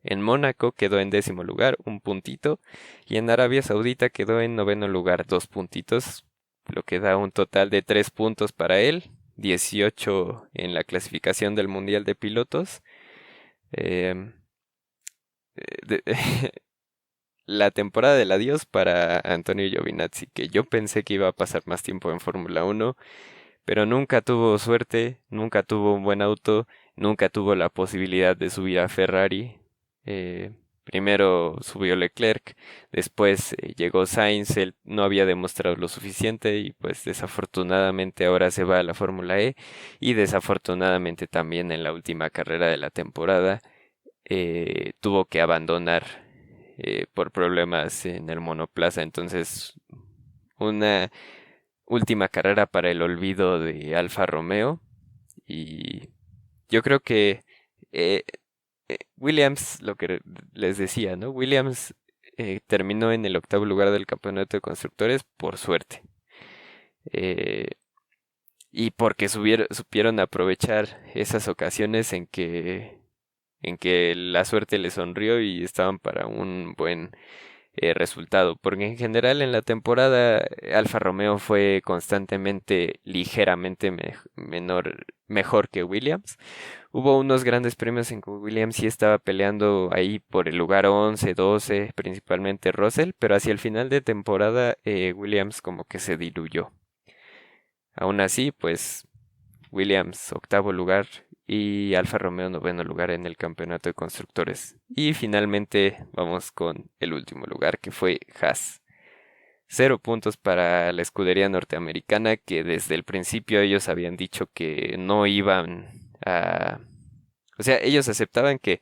En Mónaco quedó en 10.º lugar, un puntito, y en Arabia Saudita quedó en 9.º lugar, 2 puntitos, lo que da un total de 3 puntos para él, 18 en la clasificación del Mundial de Pilotos. Em, de- la temporada del adiós para Antonio Giovinazzi, que yo pensé que iba a pasar más tiempo en Fórmula Uno, pero nunca tuvo suerte, nunca tuvo un buen auto, nunca tuvo la posibilidad de subir a Ferrari. Primero subió Leclerc, después llegó Sainz, él no había demostrado lo suficiente y pues desafortunadamente ahora se va a la Fórmula E y desafortunadamente también en la última carrera de la temporada tuvo que abandonar por problemas en el monoplaza. Entonces, una última carrera para el olvido de Alfa Romeo. Y yo creo que eh, Williams, lo que les decía, ¿no? Williams terminó en el octavo lugar del campeonato de constructores por suerte. Eh, y porque supieron aprovechar esas ocasiones en que la suerte les sonrió y estaban para un buen resultado, porque en general en la temporada Alfa Romeo fue constantemente ligeramente mejor que Williams. Hubo unos grandes premios en que Williams sí estaba peleando ahí por el lugar 11, 12, principalmente Russell, pero hacia el final de temporada Williams como que se diluyó. Aún así, pues Williams octavo lugar y Alfa Romeo noveno lugar en el campeonato de constructores. Y finalmente vamos con el último lugar que fue Haas. 0 puntos para la escudería norteamericana que desde el principio ellos habían dicho que no iban a... O sea, ellos aceptaban que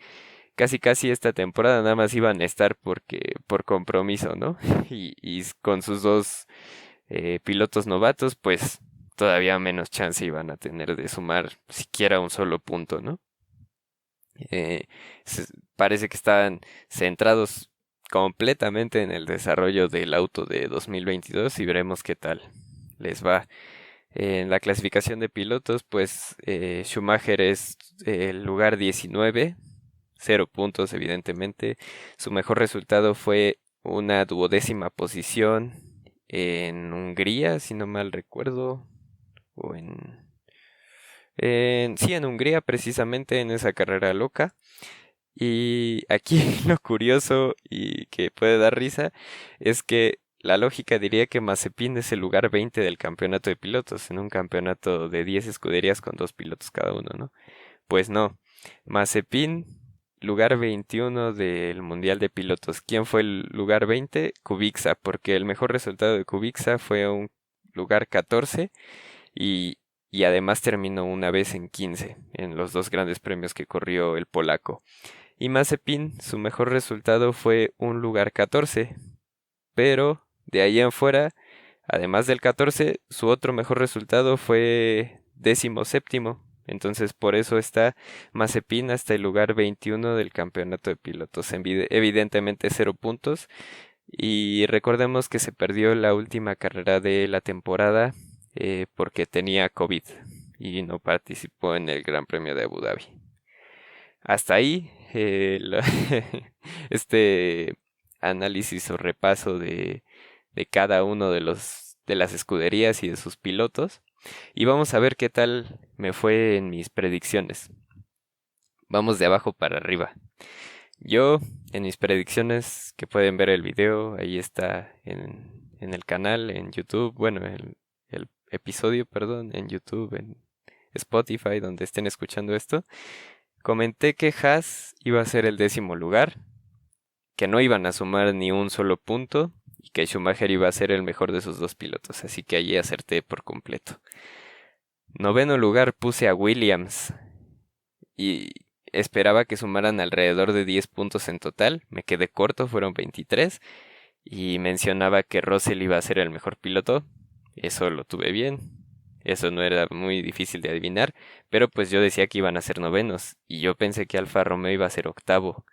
casi casi esta temporada nada más iban a estar por compromiso, ¿no? Y con sus dos pilotos novatos, pues todavía menos chance iban a tener de sumar siquiera un solo punto, ¿no? Eh, Parece que estaban centrados completamente en el desarrollo del auto de 2022 y veremos qué tal les va. En la clasificación de pilotos, pues Schumacher es el lugar 19, 0 puntos evidentemente. Su mejor resultado fue una 12.ª posición en Hungría, si no mal recuerdo, o sí, en Hungría precisamente en esa carrera loca. Y aquí lo curioso y que puede dar risa es que la lógica diría que Mazepin es el lugar 20 del campeonato de pilotos, en un campeonato de 10 escuderías con 2 pilotos cada uno, ¿no? Pues no, Mazepin, lugar 21 del Mundial de Pilotos. ¿Quién fue el lugar 20? Kubica, porque el mejor resultado de Kubica fue un lugar 14 y, y además terminó una vez en 15 en los dos grandes premios que corrió el polaco. Y Mazepin, su mejor resultado fue un lugar 14, pero de ahí en fuera, además del 14, su otro mejor resultado fue 17º. Entonces por eso está Mazepin hasta el lugar 21 del campeonato de pilotos. Evidentemente 0 puntos. Y recordemos que se perdió la última carrera de la temporada porque tenía COVID y no participó en el Gran Premio de Abu Dhabi. Hasta ahí este análisis o repaso de cada uno de las escuderías y de sus pilotos. Y vamos a ver qué tal me fue en mis predicciones. Vamos de abajo para arriba. Yo, en mis predicciones, que pueden ver el video, ahí está en el canal, en YouTube, bueno, el episodio, perdón, en YouTube, en Spotify, donde estén escuchando esto. Comenté que Haas iba a ser el 10.º lugar, que no iban a sumar ni un solo punto y que Schumacher iba a ser el mejor de sus dos pilotos, así que allí acerté por completo. 9.º lugar puse a Williams y esperaba que sumaran alrededor de 10 puntos en total, me quedé corto, fueron 23 y mencionaba que Russell iba a ser el mejor piloto. Eso lo tuve bien. Eso no era muy difícil de adivinar, pero pues yo decía que iban a ser novenos y yo pensé que Alfa Romeo iba a ser octavo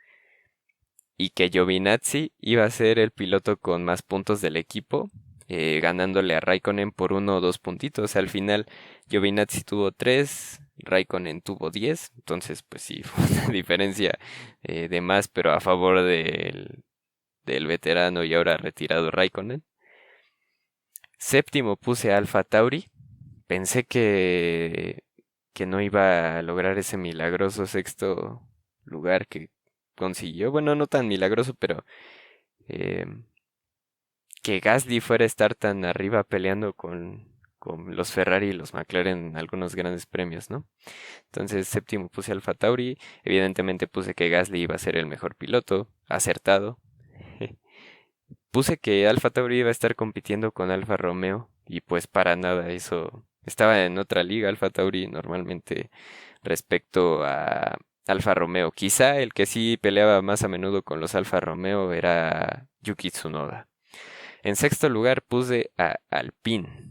y que Giovinazzi iba a ser el piloto con más puntos del equipo, ganándole a Raikkonen por 1 o 2 puntitos. Al final, Giovinazzi tuvo 3, Raikkonen tuvo 10, entonces pues sí, fue una diferencia de más, pero a favor del veterano y ahora retirado Raikkonen. Séptimo puse a Alfa Tauri, pensé que no iba a lograr ese milagroso sexto lugar que consiguió. Bueno, no tan milagroso, pero eh, que Gasly fuera a estar tan arriba peleando con los Ferrari y los McLaren en algunos grandes premios, ¿no? Entonces, séptimo puse Alfa Tauri. Evidentemente puse que Gasly iba a ser el mejor piloto, acertado. Puse que Alfa Tauri iba a estar compitiendo con Alfa Romeo y pues para nada, eso estaba en otra liga Alfa Tauri normalmente respecto a Alfa Romeo. Quizá el que sí peleaba más a menudo con los Alfa Romeo era Yuki Tsunoda. En sexto lugar puse a Alpine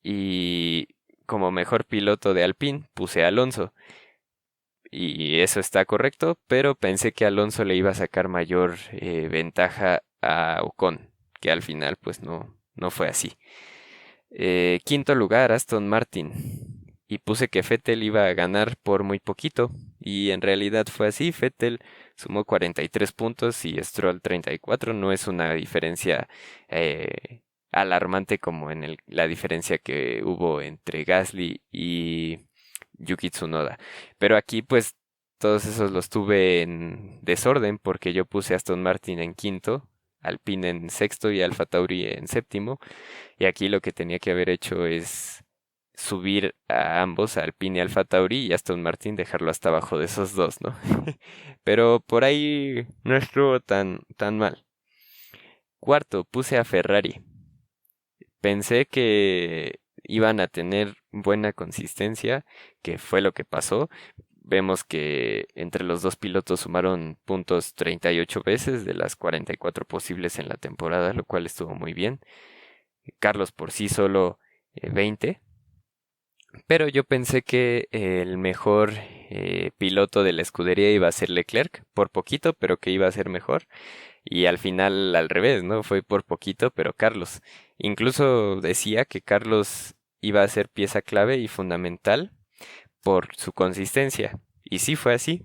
y como mejor piloto de Alpine puse a Alonso. Y eso está correcto, pero pensé que Alonso le iba a sacar mayor ventaja a Ocon, que al final pues no fue así. Quinto lugar, Aston Martin. Y puse que Vettel iba a ganar por muy poquito. Y en realidad fue así. Vettel sumó 43 puntos y Stroll 34. No es una diferencia alarmante como en la diferencia que hubo entre Gasly y Yuki Tsunoda. Pero aquí pues todos esos los tuve en desorden porque yo puse Aston Martin en quinto, Alpine en sexto y Alfa Tauri en séptimo. Y aquí lo que tenía que haber hecho es subir a ambos, a Alpine y Alfa Tauri y Aston Martin dejarlo hasta abajo de esos dos, ¿no? Pero por ahí no estuvo tan mal. Cuarto, puse a Ferrari. Pensé que iban a tener buena consistencia, que fue lo que pasó. Vemos que entre los dos pilotos sumaron puntos 38 veces de las 44 posibles en la temporada, lo cual estuvo muy bien. Carlos por sí solo 20, pero yo pensé que el mejor piloto de la escudería iba a ser Leclerc, por poquito, pero que iba a ser mejor. Y al final al revés, ¿no? Fue por poquito, pero Carlos. Incluso decía que Carlos iba a ser pieza clave y fundamental por su consistencia. Y sí fue así.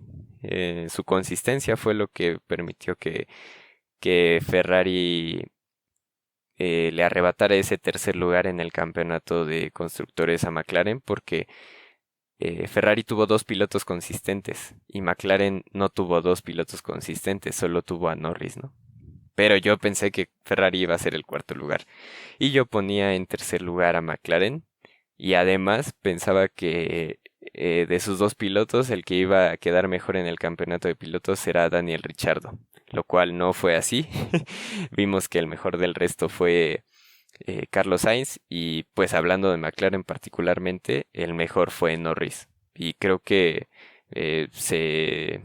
Su consistencia fue lo que permitió que Ferrari le arrebatara ese tercer lugar en el campeonato de constructores a McLaren, porque Ferrari tuvo dos pilotos consistentes y McLaren no tuvo dos pilotos consistentes, solo tuvo a Norris, ¿no? Pero yo pensé que Ferrari iba a ser el cuarto lugar. Y yo ponía en tercer lugar a McLaren. Y además pensaba que de sus dos pilotos, el que iba a quedar mejor en el campeonato de pilotos será Daniel Ricciardo. Lo cual no fue así. Vimos que el mejor del resto fue Carlos Sainz. Y pues hablando de McLaren particularmente, el mejor fue Norris. Y creo que se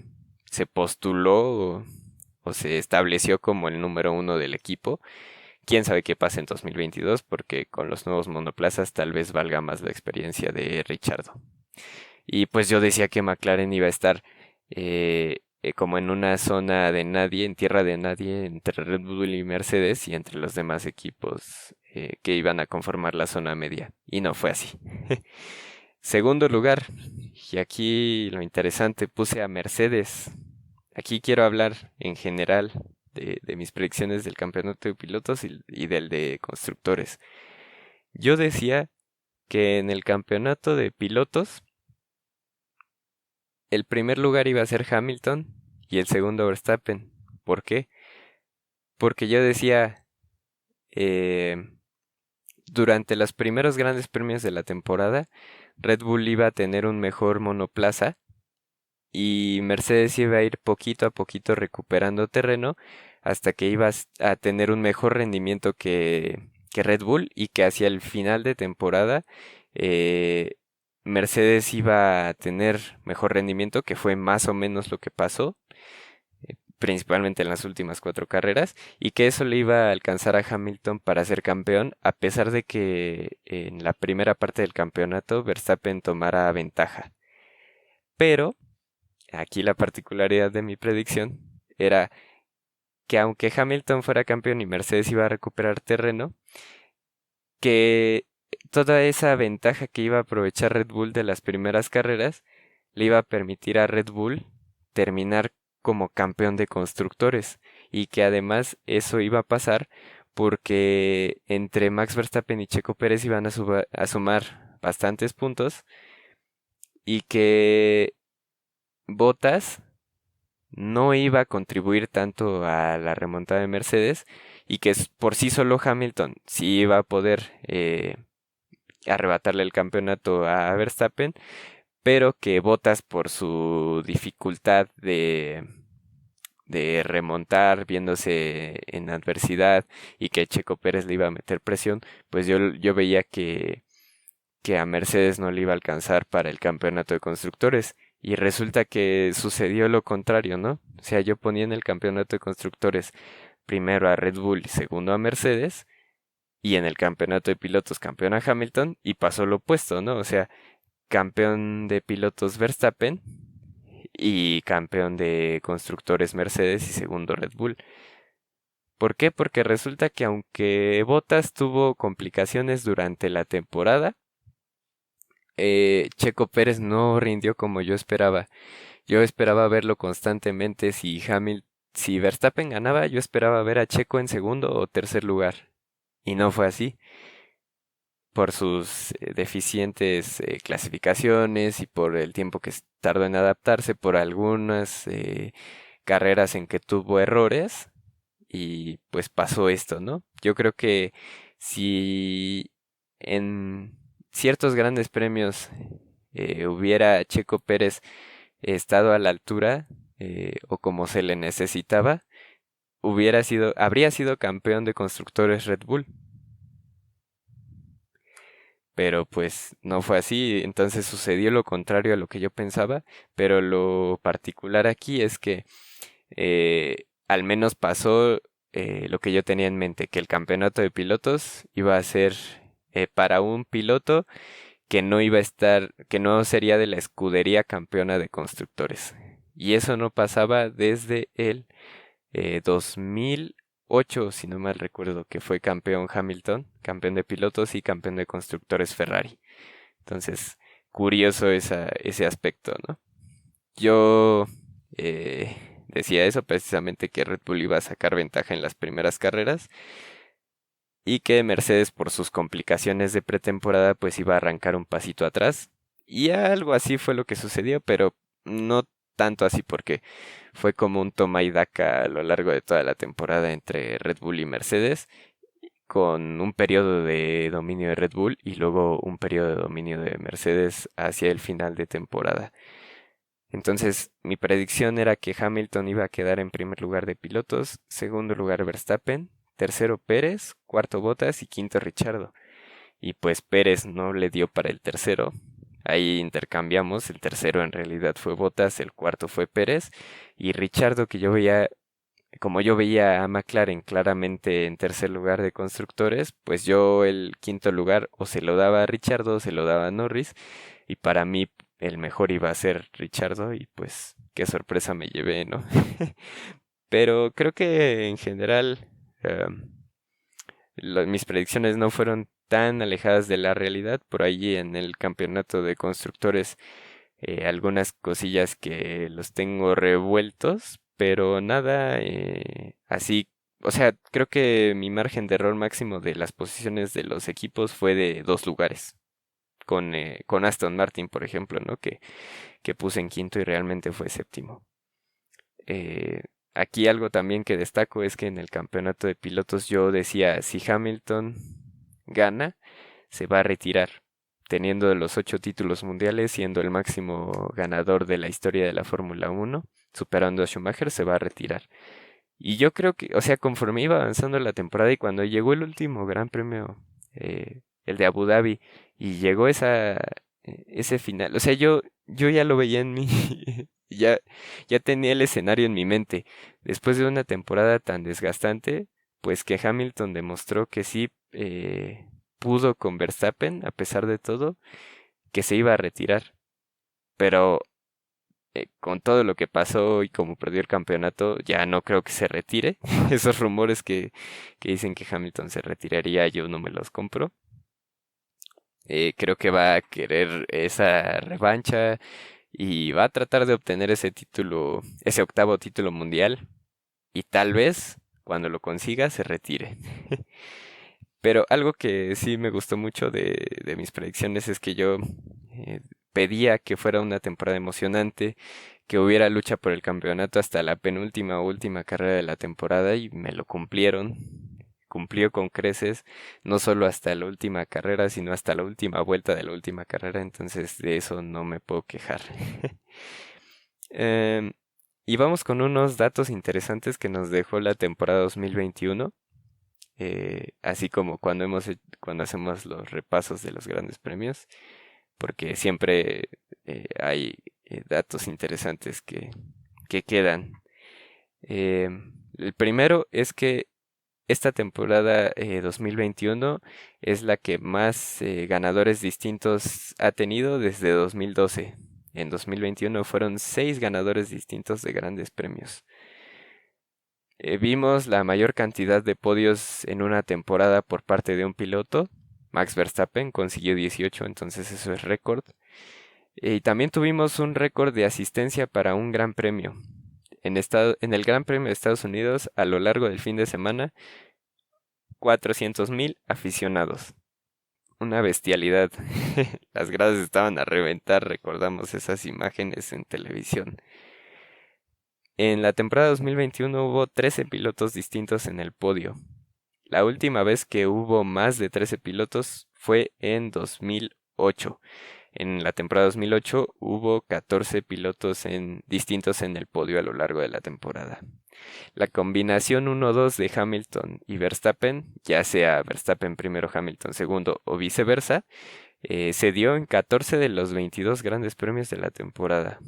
postuló o se estableció como el número uno del equipo. Quién sabe qué pasa en 2022, porque con los nuevos monoplazas tal vez valga más la experiencia de Richardo. Y pues yo decía que McLaren iba a estar como en una zona de nadie, en tierra de nadie, entre Red Bull y Mercedes y entre los demás equipos que iban a conformar la zona media. Y no fue así. Segundo lugar, y aquí lo interesante, puse a Mercedes. Aquí quiero hablar en general de mis predicciones del campeonato de pilotos y del de constructores. Yo decía que en el campeonato de pilotos el primer lugar iba a ser Hamilton y el segundo Verstappen. ¿Por qué? Porque yo decía, eh, durante los primeros grandes premios de la temporada, Red Bull iba a tener un mejor monoplaza y Mercedes iba a ir poquito a poquito recuperando terreno hasta que ibas a tener un mejor rendimiento que Red Bull y que hacia el final de temporada eh, Mercedes iba a tener mejor rendimiento, que fue más o menos lo que pasó, principalmente en las últimas 4 carreras, y que eso le iba a alcanzar a Hamilton para ser campeón, a pesar de que en la primera parte del campeonato Verstappen tomara ventaja. Pero aquí la particularidad de mi predicción era que aunque Hamilton fuera campeón y Mercedes iba a recuperar terreno, que toda esa ventaja que iba a aprovechar Red Bull de las primeras carreras le iba a permitir a Red Bull terminar como campeón de constructores, y que además eso iba a pasar porque entre Max Verstappen y Checo Pérez iban a sumar bastantes puntos, y que Bottas no iba a contribuir tanto a la remontada de Mercedes, y que por sí solo Hamilton sí iba a poder arrebatarle el campeonato a Verstappen, pero que Bottas por su dificultad de remontar viéndose en adversidad, y que Checo Pérez le iba a meter presión, pues yo veía que a Mercedes no le iba a alcanzar para el campeonato de constructores. Y resulta que sucedió lo contrario, ¿no? O sea, yo ponía en el campeonato de constructores primero a Red Bull y segundo a Mercedes, y en el campeonato de pilotos campeón a Hamilton, y pasó lo opuesto, ¿no? O sea, campeón de pilotos Verstappen y campeón de constructores Mercedes y segundo Red Bull. ¿Por qué? Porque resulta que aunque Bottas tuvo complicaciones durante la temporada, Checo Pérez no rindió como yo esperaba. Yo esperaba verlo constantemente. Si Verstappen ganaba, yo esperaba ver a Checo en segundo o tercer lugar. Y no fue así, por sus deficientes clasificaciones y por el tiempo que tardó en adaptarse, por algunas carreras en que tuvo errores, y pues pasó esto, ¿no? Yo creo que si en ciertos grandes premios hubiera Checo Pérez estado a la altura, o como se le necesitaba, habría sido campeón de constructores Red Bull. Pero pues no fue así, entonces sucedió lo contrario a lo que yo pensaba, pero lo particular aquí es que al menos pasó lo que yo tenía en mente, que el campeonato de pilotos iba a ser para un piloto que no iba a estar, que no sería de la escudería campeona de constructores. Y eso no pasaba desde el 2008, si no mal recuerdo, que fue campeón Hamilton, campeón de pilotos y campeón de constructores Ferrari. Entonces, curioso ese aspecto, ¿no? Yo decía eso precisamente, que Red Bull iba a sacar ventaja en las primeras carreras, y que Mercedes por sus complicaciones de pretemporada pues iba a arrancar un pasito atrás. Y algo así fue lo que sucedió, pero no tanto así, porque fue como un toma y daca a lo largo de toda la temporada entre Red Bull y Mercedes, con un periodo de dominio de Red Bull y luego un periodo de dominio de Mercedes hacia el final de temporada. Entonces, mi predicción era que Hamilton iba a quedar en primer lugar de pilotos, segundo lugar Verstappen, tercero Pérez, cuarto Bottas y quinto Richardo. Y pues Pérez no le dio para el tercero. Ahí intercambiamos, el tercero en realidad fue Bottas, el cuarto fue Pérez, y Richardo, que yo veía, como yo veía a McLaren claramente en tercer lugar de constructores, pues yo el quinto lugar o se lo daba a Richardo o se lo daba a Norris, y para mí el mejor iba a ser Richardo, y pues qué sorpresa me llevé, ¿no? Pero creo que en general mis predicciones no fueron tan alejadas de la realidad. Por ahí en el campeonato de constructores algunas cosillas que los tengo revueltos, pero nada así. O sea, creo que mi margen de error máximo de las posiciones de los equipos fue de 2 lugares. Con Aston Martin, por ejemplo, ¿no? Que puse en quinto y realmente fue séptimo. Eh, Aquí algo también que destaco es que en el campeonato de pilotos yo decía, si Hamilton gana, se va a retirar, teniendo los 8 títulos mundiales, siendo el máximo ganador de la historia de la Fórmula 1, superando a Schumacher, se va a retirar. Y yo creo que, o sea, conforme iba avanzando la temporada y cuando llegó el último Gran Premio, el de Abu Dhabi, y llegó ese final, o sea, yo ya lo veía en mí Ya, ya tenía el escenario en mi mente. Después de una temporada tan desgastante, pues que Hamilton demostró que sí pudo con Verstappen, a pesar de todo, que se iba a retirar. Pero con todo lo que pasó y como perdió el campeonato, ya no creo que se retire. Esos rumores que dicen que Hamilton se retiraría, yo no me los compro. Creo que va a querer esa revancha y va a tratar de obtener ese título, ese octavo título mundial. Y tal vez, cuando lo consiga, se retire. Pero algo que sí me gustó mucho de mis predicciones es que yo eh, pedía que fuera una temporada emocionante, que hubiera lucha por el campeonato hasta la penúltima o última carrera de la temporada y me lo cumplieron. Cumplió con creces, no solo hasta la última carrera, sino hasta la última vuelta de la última carrera, entonces de eso no me puedo quejar. Em, y vamos con unos datos interesantes que nos dejó la temporada 2021, así como cuando hacemos los repasos de los grandes premios, porque siempre hay datos interesantes que quedan. El primero es que esta temporada 2021 es la que más ganadores distintos ha tenido desde 2012. En 2021 fueron 6 ganadores distintos de grandes premios. Vimos la mayor cantidad de podios en una temporada por parte de un piloto. Max Verstappen consiguió 18, entonces eso es récord. Y también tuvimos un récord de asistencia para un gran premio. En el Gran Premio de Estados Unidos, a lo largo del fin de semana, 400,000 aficionados. Una bestialidad. Las gradas estaban a reventar, recordamos esas imágenes en televisión. En la temporada 2021 hubo 13 pilotos distintos en el podio. La última vez que hubo más de 13 pilotos fue en 2008. En la temporada 2008 hubo 14 pilotos distintos en el podio a lo largo de la temporada. La combinación 1-2 de Hamilton y Verstappen, ya sea Verstappen primero, Hamilton segundo o viceversa, se dio en 14 de los 22 grandes premios de la temporada.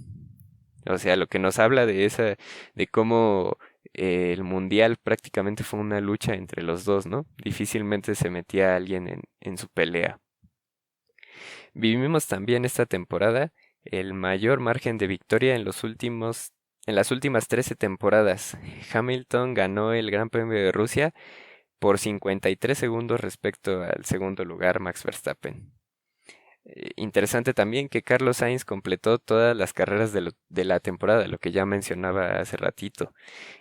O sea, lo que nos habla de cómo el mundial prácticamente fue una lucha entre los dos, ¿no? Difícilmente se metía alguien en su pelea. Vivimos también esta temporada el mayor margen de victoria en las últimas 13 temporadas. Hamilton ganó el Gran Premio de Rusia por 53 segundos respecto al segundo lugar, Max Verstappen. Interesante también que Carlos Sainz completó todas las carreras de la temporada, lo que ya mencionaba hace ratito,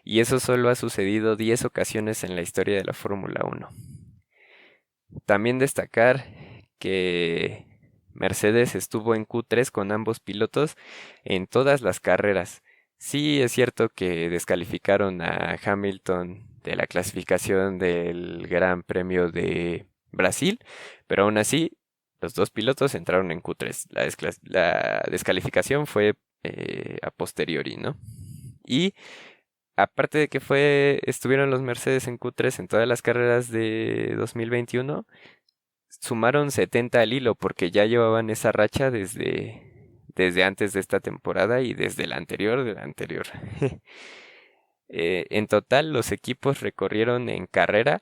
y eso solo ha sucedido 10 ocasiones en la historia de la Fórmula 1. También destacar que Mercedes estuvo en Q3 con ambos pilotos en todas las carreras. Sí, es cierto que descalificaron a Hamilton de la clasificación del Gran Premio de Brasil, pero aún así los dos pilotos entraron en Q3. La descalificación fue a posteriori, ¿no? Y aparte de que estuvieron los Mercedes en Q3 en todas las carreras de 2021, sumaron 70 al hilo porque ya llevaban esa racha desde antes de esta temporada y desde la anterior de la anterior. En total, los equipos recorrieron en carrera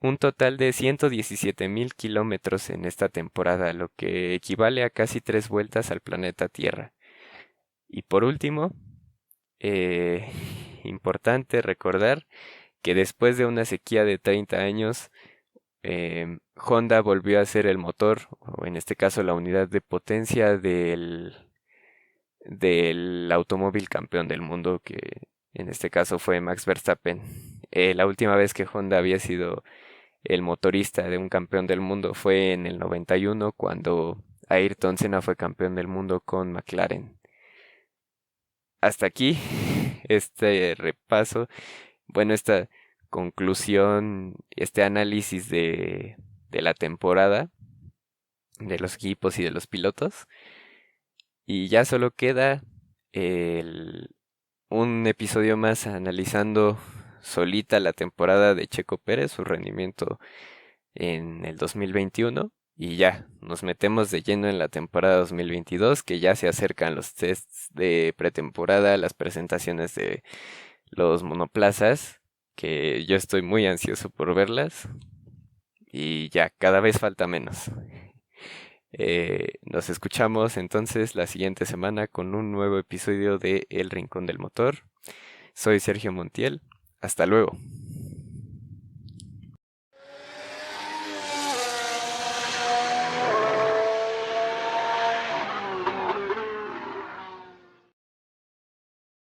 un total de 117,000 kilómetros en esta temporada, lo que equivale a casi 3 vueltas al planeta Tierra. Y por último, eh, importante recordar que después de una sequía de 30 años, Honda volvió a ser el motor, o en este caso la unidad de potencia del automóvil campeón del mundo, que en este caso fue Max Verstappen. La última vez que Honda había sido el motorista de un campeón del mundo fue en el 91, cuando Ayrton Senna fue campeón del mundo con McLaren. Hasta aquí este repaso, bueno, esta conclusión, este análisis de la temporada, de los equipos y de los pilotos. Y ya solo queda el- un episodio más analizando solita la temporada de Checo Pérez, su rendimiento en el 2021 y ya, nos metemos de lleno en la temporada 2022, que ya se acercan los tests de pretemporada, las presentaciones de los monoplazas, que yo estoy muy ansioso por verlas y ya, cada vez falta menos. Nos escuchamos entonces la siguiente semana con un nuevo episodio de El Rincón del Motor. Soy Sergio Montiel. Hasta luego.